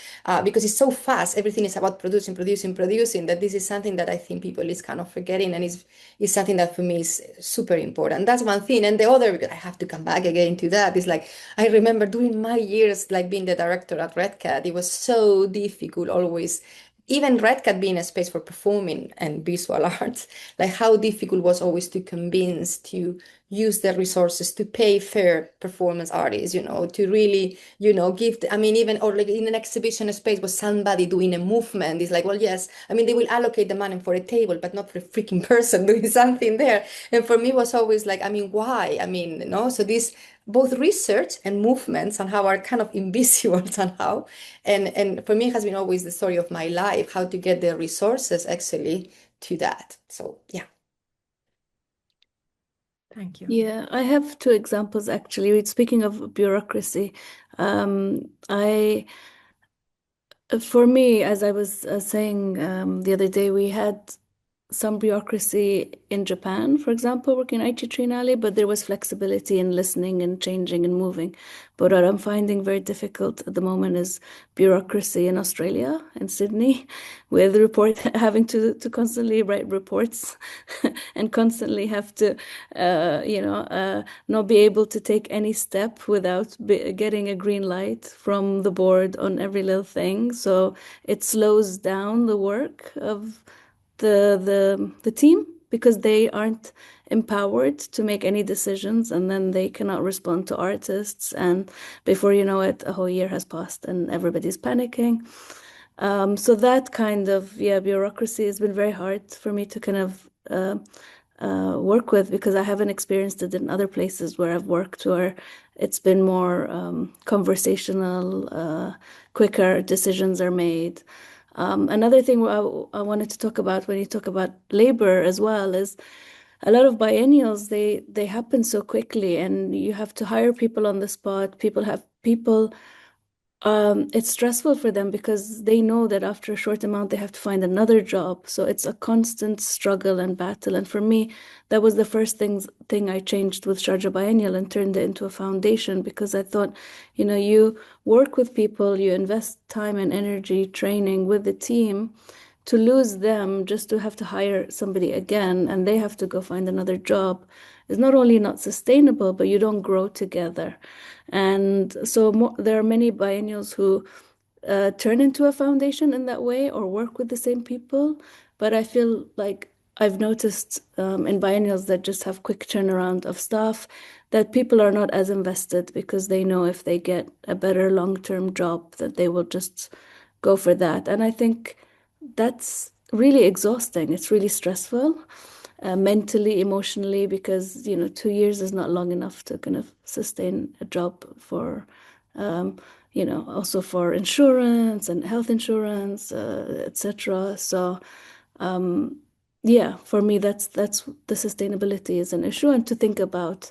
because it's so fast, everything is about producing, that this is something that I think people is kind of forgetting, and is something that for me is super important. That's one thing. And the other, because I have to come back again to that, is like, I remember during my years, like being the director at Red Cat, it was so difficult always. Even Red Cat being a space for performing and visual arts, like how difficult was always to convince to use the resources to pay fair performance artists, you know, to really, you know, give, I mean, even, or like in an exhibition space was somebody doing a movement. It's like, well, yes, I mean, they will allocate the money for a table, but not for a freaking person doing something there. And for me, it was always like, I mean, why? I mean, you know, so this, both research and movements somehow are kind of invisible somehow. And for me, it has been always the story of my life, how to get the resources actually to that. So, yeah. Thank you. Yeah, I have 2 examples actually. Speaking of bureaucracy, for me, as I was saying the other day, we had some bureaucracy in Japan, for example, working in Aichi Triennale, but there was flexibility in listening and changing and moving. But what I'm finding very difficult at the moment is bureaucracy in Australia and Sydney, with having to constantly write reports and constantly have to, not be able to take any step without getting a green light from the board on every little thing. So it slows down the work of the team, because they aren't empowered to make any decisions, and then they cannot respond to artists, and before you know it, a whole year has passed and everybody's panicking. So that kind of bureaucracy has been very hard for me to kind of work with, because I haven't experienced it in other places where I've worked, where it's been more conversational, quicker decisions are made. Another thing I wanted to talk about when you talk about labor as well is a lot of biennials, they happen so quickly, and you have to hire people on the spot. It's stressful for them because they know that after a short amount they have to find another job. So it's a constant struggle and battle. And for me, that was the first thing I changed with Sharjah Biennial and turned it into a foundation, because I thought, you know, you work with people, you invest time and energy training with the team, to lose them just to have to hire somebody again and they have to go find another job, is not only not sustainable, but you don't grow together. And so there are many biennials who turn into a foundation in that way or work with the same people. But I feel like I've noticed in biennials that just have quick turnaround of staff, that people are not as invested because they know if they get a better long-term job that they will just go for that. And I think that's really exhausting. It's really stressful, mentally, emotionally, because 2 years is not long enough to kind of sustain a job for also for insurance and health insurance, etc. So yeah, for me, that's the sustainability is an issue, and to think about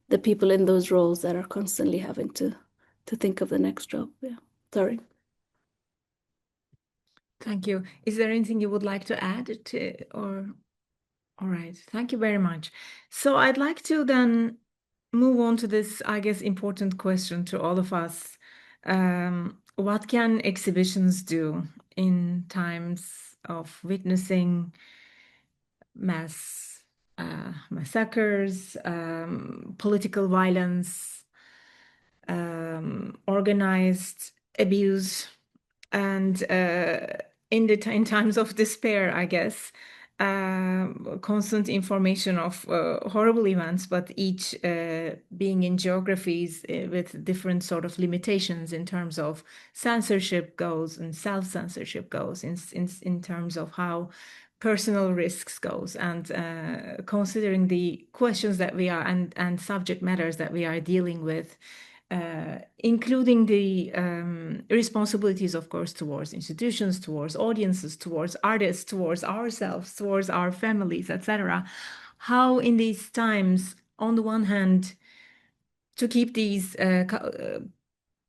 the people in those roles that are constantly having to think of the next job. Yeah, sorry. Thank you. Is there anything you would like to add to, or? All right, thank you very much. So I'd like to then move on to this, I guess, important question to all of us. What can exhibitions do in times of witnessing mass massacres, political violence, organized abuse, and in times of despair, I guess, constant information of horrible events, but each being in geographies with different sort of limitations in terms of censorship goes and self-censorship goes, in terms of how personal risks goes, and considering the questions that we are and subject matters that we are dealing with, including the responsibilities, of course, towards institutions, towards audiences, towards artists, towards ourselves, towards our families, etc. How in these times, on the one hand, to keep these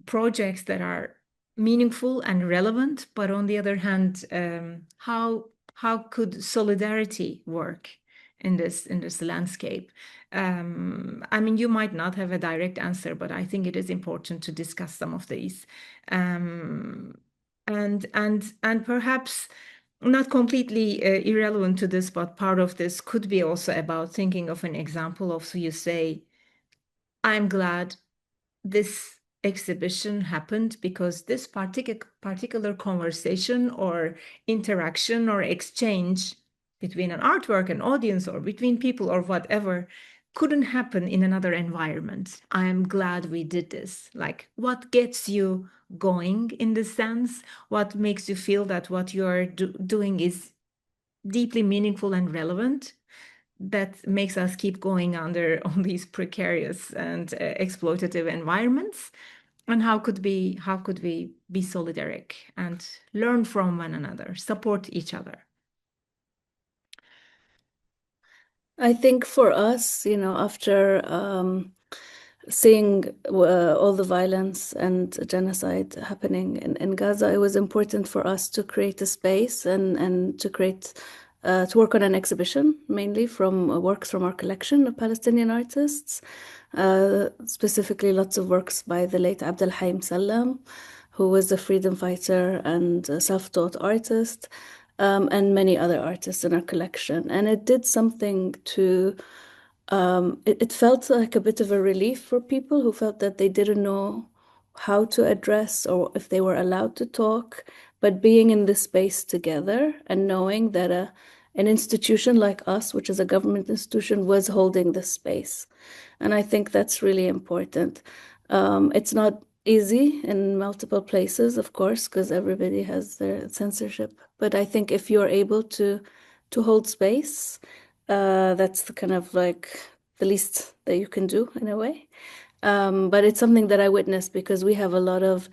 projects that are meaningful and relevant, but on the other hand, how could solidarity work in this landscape? I mean, you might not have a direct answer, but I think it is important to discuss some of these, and perhaps not completely irrelevant to this, but part of this could be also about thinking of an example of, so you say, I'm glad this exhibition happened because this particular conversation or interaction or exchange between an artwork, an audience, or between people or whatever couldn't happen in another environment. I am glad we did this. Like, what gets you going in this sense? What makes you feel that what you're doing is deeply meaningful and relevant? That makes us keep going on these precarious and exploitative environments. And how could we be solidaric and learn from one another, support each other? I think for us, after seeing all the violence and genocide happening in Gaza, it was important for us to create a space and to create to work on an exhibition, mainly from works from our collection of Palestinian artists, specifically lots of works by the late Abdel Haim Sallam, who was a freedom fighter and a self-taught artist, and many other artists in our collection. And it did something to, it felt like a bit of a relief for people who felt that they didn't know how to address or if they were allowed to talk, but being in this space together and knowing that an institution like us, which is a government institution, was holding this space. And I think that's really important. It's not easy in multiple places, of course, because everybody has their censorship. But I think if you're able to hold space, that's the kind of like the least that you can do in a way. But it's something that I witnessed because we have a lot of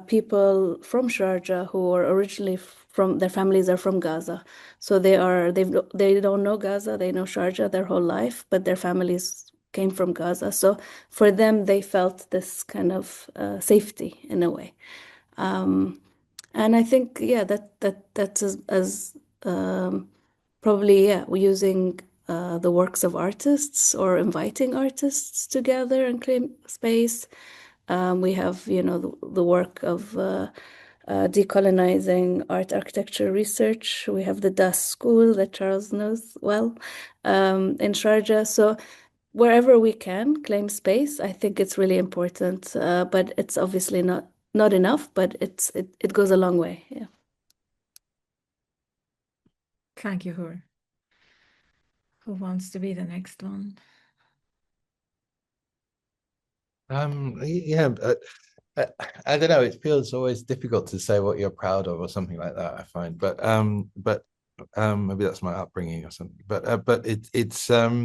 people from Sharjah who are originally from, their families are from Gaza. So they don't know Gaza, they know Sharjah their whole life, but their families came from Gaza. So for them, they felt this kind of safety in a way. And I think, yeah, that's as probably, yeah, we're using the works of artists or inviting artists together and claim space. We have, the work of decolonizing art architecture research. We have the DAS school that Charles knows well in Sharjah. So wherever we can claim space, I think it's really important. But it's obviously not enough, but it goes a long way. Yeah. Thank you, Hoor. Who wants to be the next one? Yeah, I don't know. It feels always difficult to say what you're proud of or something like that, I find. But maybe that's my upbringing or something. But it's I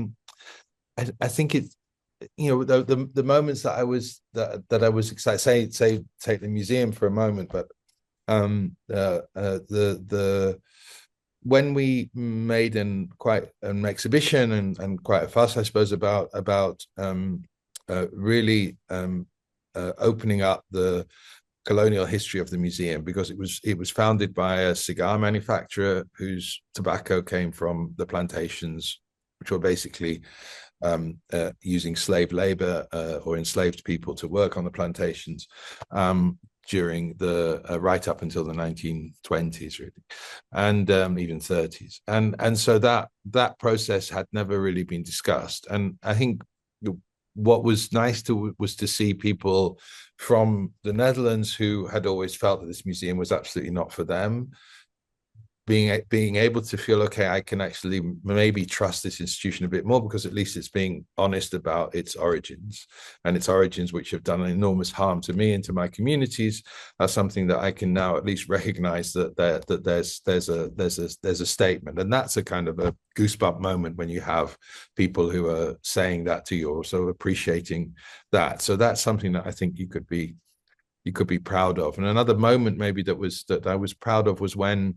think it's, you know, the moments that I was excited. Say take the museum for a moment, but the when we made quite an exhibition and quite a fuss, I suppose, about really opening up the colonial history of the museum, because it was founded by a cigar manufacturer whose tobacco came from the plantations, which were basically using slave labor or enslaved people to work on the plantations during the right up until the 1920s, really, and even 30s, and so that process had never really been discussed. And I think what was nice was to see people from the Netherlands who had always felt that this museum was absolutely not for them, being able to feel, okay, I can actually maybe trust this institution a bit more, because at least it's being honest about its origins, and its origins, which have done enormous harm to me and to my communities, are something that I can now at least recognize that there's a statement. And that's a kind of a goosebump moment when you have people who are saying that to you, or so appreciating that. So that's something that I think you could be proud of. And another moment maybe that I was proud of was when,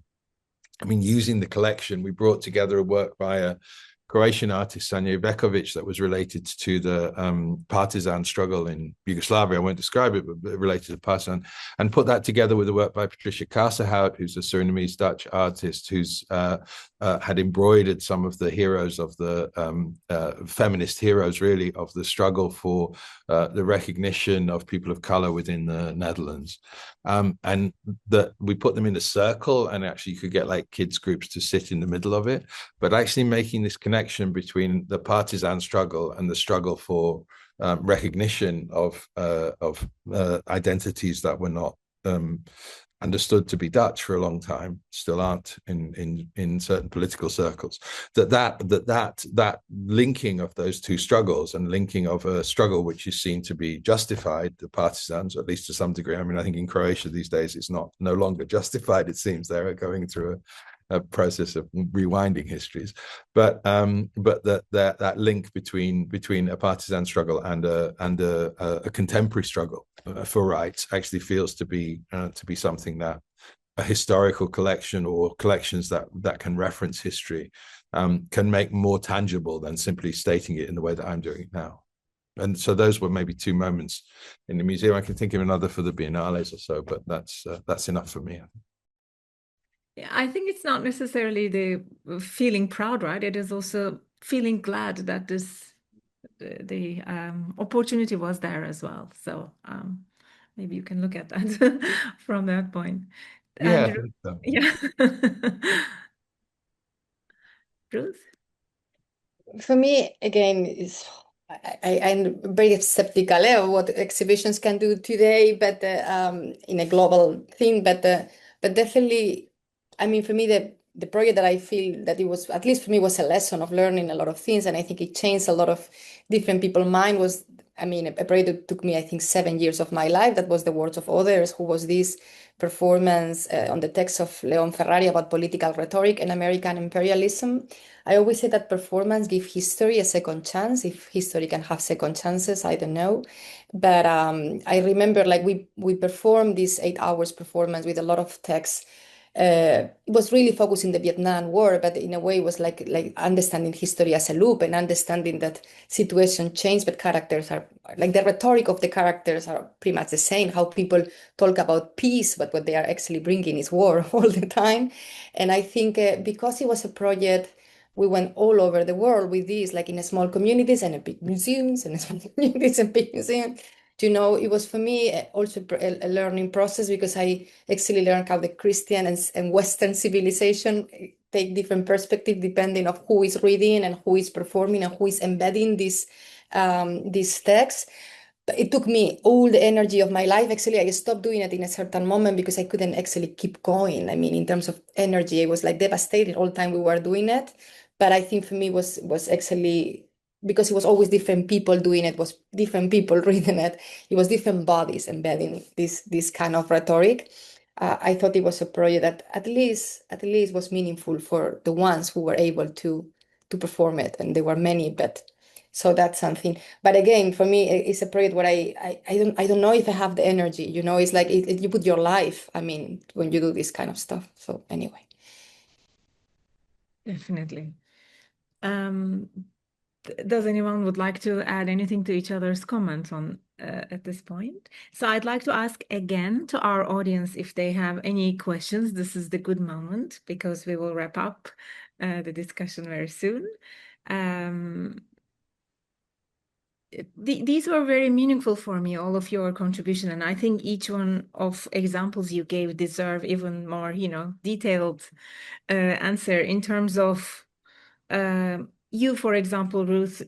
using the collection, we brought together a work by a Croatian artist, Sanja Vekovic, that was related to the partisan struggle in Yugoslavia. I won't describe it, but related to partisan, and put that together with a work by Patricia Kaserhout, who's a Surinamese Dutch artist who's had embroidered some of the heroes of the feminist heroes, really, of the struggle for the recognition of people of color within the Netherlands. And that we put them in a circle, and actually you could get like kids groups to sit in the middle of it, but actually making this connection between the partisan struggle and the struggle for recognition of identities that were not understood to be Dutch for a long time, still aren't in certain political circles. That linking of those two struggles, and linking of a struggle which is seen to be justified, the partisans, at least to some degree. I think in Croatia these days it's no longer justified. It seems they're going through a process of rewinding histories, but that link between a partisan struggle and a contemporary struggle for rights actually feels to be something that a historical collection, or collections that can reference history, can make more tangible than simply stating it in the way that I'm doing it now. And so those were maybe two moments in the museum. I can think of another for the Biennales or so, but that's enough for me. Yeah, I think it's not necessarily the feeling proud, right? It is also feeling glad that the opportunity was there as well. So maybe you can look at that from that point. Yeah, And, I think so. yeah. Ruth? For me, again, I'm very skeptical of what exhibitions can do today, but in a global thing. But definitely, for me, the project that I feel that it was, at least for me, was a lesson of learning a lot of things, and I think it changed a lot of different people's mind. Was, a project that took me, I think, 7 years of my life. That was The Words of Others, who was this performance on the text of Leon Ferrari about political rhetoric and American imperialism. I always say that performance gives history a second chance. If history can have second chances, I don't know. But I remember, like, we performed this 8 hours performance with a lot of text. It was really focusing the Vietnam War, but in a way it was like understanding history as a loop, and understanding that situation change, but characters are, like, the rhetoric of the characters are pretty much the same. How people talk about peace, but what they are actually bringing is war all the time. And I think because it was a project, we went all over the world with this, like in small communities and in big museums, and small communities and big museums. You know, it was for me also a learning process, because I actually learned how the Christian and Western civilization take different perspective depending on who is reading and who is performing and who is embedding these texts. But it took me all the energy of my life. Actually, I stopped doing it in a certain moment because I couldn't actually keep going. I mean, in terms of energy, I was like devastated all the time we were doing it. But I think for me was actually, because it was always different people doing it, was different people reading it. It was different bodies embedding this kind of rhetoric. I thought it was a project that at least was meaningful for the ones who were able to perform it, and there were many, but. So that's something. But again, for me, it's a project where I don't know if I have the energy. You know, it's like you put your life. I mean, when you do this kind of stuff. So anyway. Definitely. Does anyone would like to add anything to each other's comments on at this point? So I'd like to ask again to our audience if they have any questions. This is the good moment, because we will wrap up the discussion very soon. These were very meaningful for me, all of your contribution, and I think each one of examples you gave deserve even more, detailed answer in terms of you, for example, Ruth,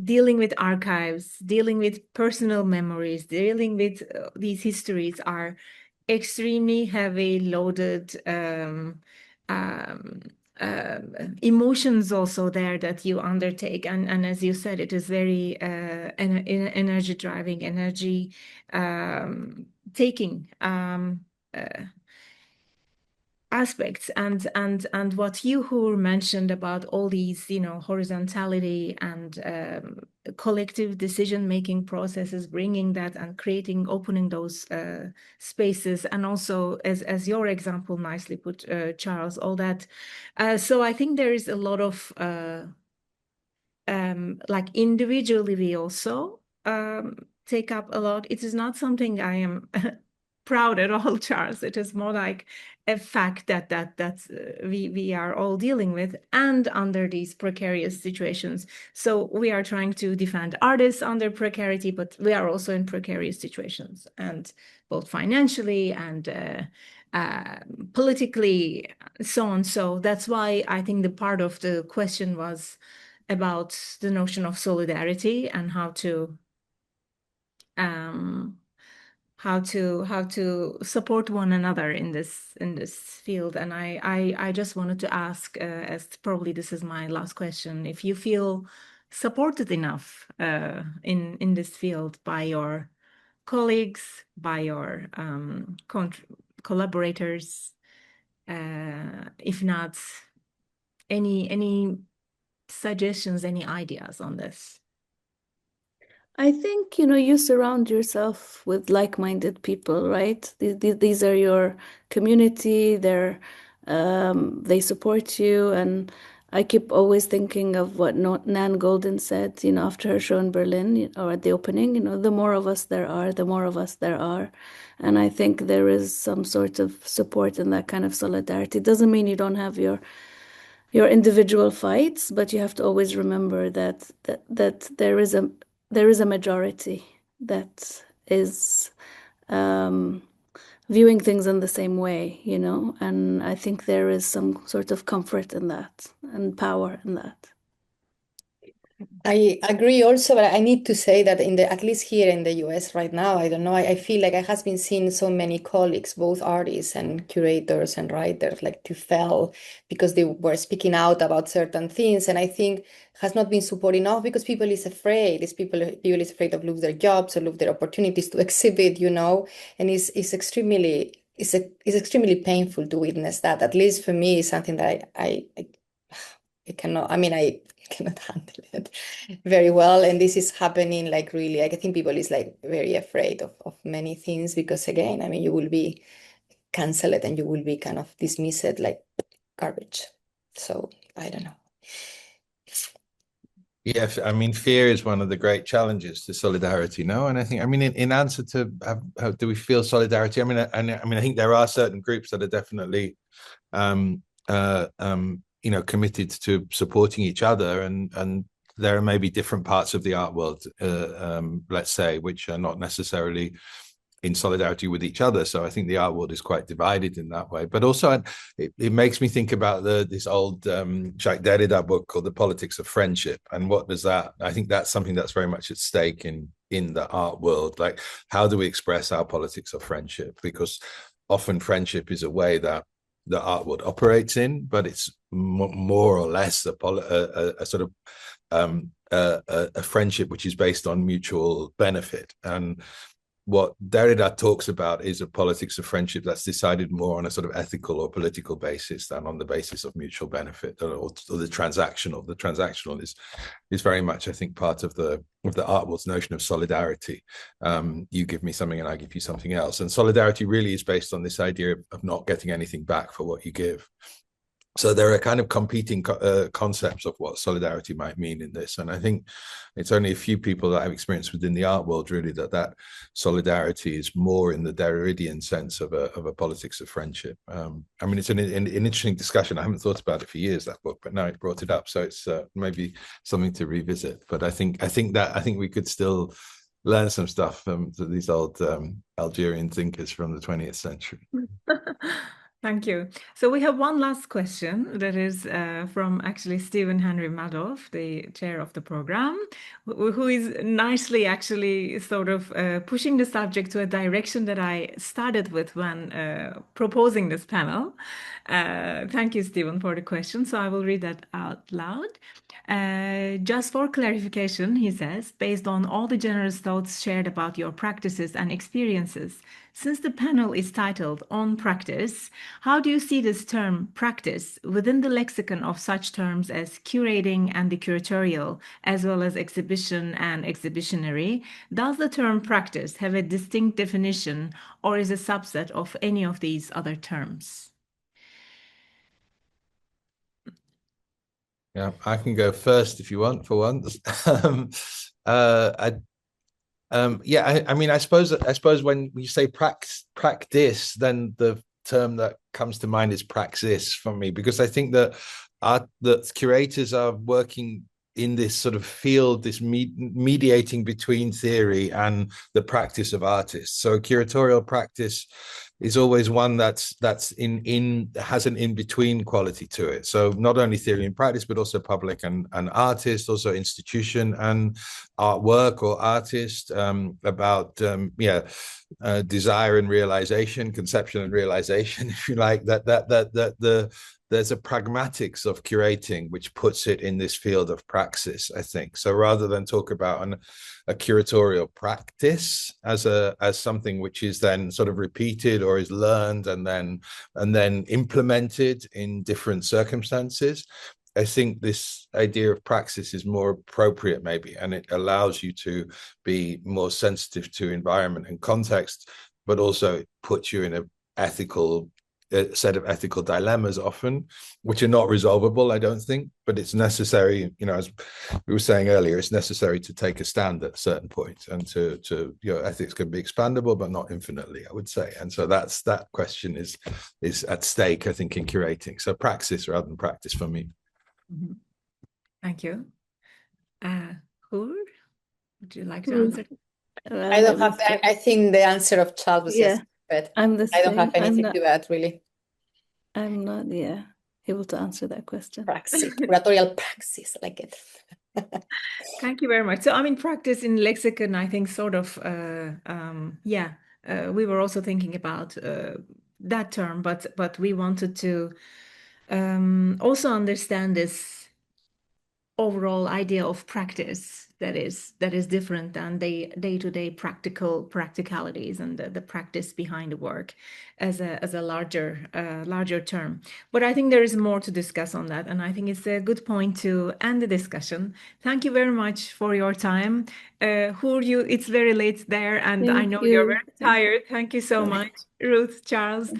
dealing with archives, dealing with personal memories, dealing with these histories are extremely heavy loaded emotions also there that you undertake, and as you said, it is very energy driving, energy taking aspects, and what you, Hoor, mentioned about all these horizontality and collective decision-making processes, bringing that and creating, opening those spaces, and also as your example nicely put, Charles, all that. So I think there is a lot of like individually we also take up a lot. It is not something I am proud at all, Charles. It is more like a fact that we are all dealing with, and under these precarious situations. So we are trying to defend artists under precarity, but we are also in precarious situations, and both financially and politically, so on. So that's why I think the part of the question was about the notion of solidarity and how to support one another in this field. And I just wanted to ask, as probably this is my last question, if you feel supported enough in this field by your colleagues, by your collaborators, if not, any suggestions, any ideas on this? I think, you surround yourself with like-minded people, right? These are your community. They support you. And I keep always thinking of what Nan Golden said, after her show in Berlin, or at the opening, the more of us there are, the more of us there are. And I think there is some sort of support in that kind of solidarity. It doesn't mean you don't have your individual fights, but you have to always remember that there is a majority that is viewing things in the same way, and I think there is some sort of comfort in that and power in that. I agree also, but I need to say that at least here in the US right now, I don't know, I feel like I has been seeing so many colleagues, both artists and curators and writers, like to fail because they were speaking out about certain things. And I think has not been support enough because people is afraid. People is afraid of lose their jobs or lose their opportunities to exhibit, and it's extremely painful to witness that. At least for me, it's something that I cannot, I cannot handle it very well. And this is happening like really, I think people is like very afraid of many things because again, you will be cancelled and you will be kind of dismissed like garbage. So I don't know. Yeah, fear is one of the great challenges to solidarity, no? And I think, in answer to how do we feel solidarity? I think there are certain groups that are definitely, committed to supporting each other, and there are maybe different parts of the art world, let's say, which are not necessarily in solidarity with each other. So I think the art world is quite divided in that way. But also it makes me think about this old Jacques Derrida book called The Politics of Friendship. And what does that, I think that's something that's very much at stake in the art world. Like, how do we express our politics of friendship? Because often friendship is a way that the art world operates in, but it's more or less a sort of a friendship which is based on mutual benefit. And what Derrida talks about is a politics of friendship that's decided more on a sort of ethical or political basis than on the basis of mutual benefit or the transactional. The transactional is very much, I think, part of the art world's notion of solidarity. You give me something and I give you something else. And solidarity really is based on this idea of not getting anything back for what you give. So there are kind of competing concepts of what solidarity might mean in this. And I think it's only a few people that I've experienced within the art world, really, that solidarity is more in the Derridian sense of a politics of friendship. I mean, it's an interesting discussion. I haven't thought about it for years, that book, but now it brought it up. So it's maybe something to revisit. But I think we could still learn some stuff from these old Algerian thinkers from the 20th century. Thank you. So we have one last question that is from actually Stephen Henry Madoff, the chair of the program, who is nicely actually sort of pushing the subject to a direction that I started with when proposing this panel. Thank you, Stephen, for the question. So I will read that out loud. Just for clarification, he says, based on all the generous thoughts shared about your practices and experiences, since the panel is titled On Practice, how do you see this term practice within the lexicon of such terms as curating and the curatorial, as well as exhibition and exhibitionary? Does the term practice have a distinct definition or is a subset of any of these other terms? Yeah, I can go first if you want, for once. I mean, I suppose when you say practice, then the term that comes to mind is praxis for me, because I think that curators are working in this sort of field, this mediating between theory and the practice of artists. So curatorial practice is always one that's has an in-between quality to it. So not only theory and practice, but also public and artist, also institution and artwork or artist, about desire and realization, conception and realization, if you like, there's a pragmatics of curating which puts it in this field of praxis, I think. So rather than talk about a curatorial practice as something which is then sort of repeated or is learned and then implemented in different circumstances, I think this idea of praxis is more appropriate maybe, and it allows you to be more sensitive to environment and context, but also it puts you in a set of ethical dilemmas often, which are not resolvable, I don't think, but it's necessary, as we were saying earlier, it's necessary to take a stand at a certain point, and to ethics can be expandable, but not infinitely, I would say. And so that question is at stake, I think, in curating. So praxis rather than practice for me. Mm-hmm. Thank you. Hoor, would you like to answer? I don't have, I think the answer of Charles was yes, but I'm the same. I don't have anything to add, really. I'm not, able to answer that question. Praxis, curatorial praxis, I like it. Thank you very much. So, I mean, practice in lexicon, I think sort of, we were also thinking about that term, but we wanted to also understand this overall idea of practice that is different than the day-to-day practicalities and the practice behind the work as a larger term. But I think there is more to discuss on that, and I think it's a good point to end the discussion. Thank you very much for your time. Hoor, it's very late there, and I know you're very tired. Thank you so much, Ruth, Charles.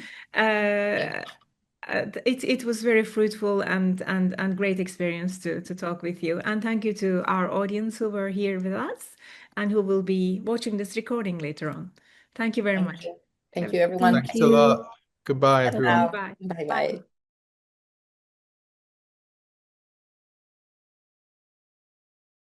It was very fruitful and great experience to talk with you. And thank you to our audience who were here with us and who will be watching this recording later on. Thank you very much. Thank you, everyone. Thanks a lot. Goodbye, everyone. Bye. Bye-bye.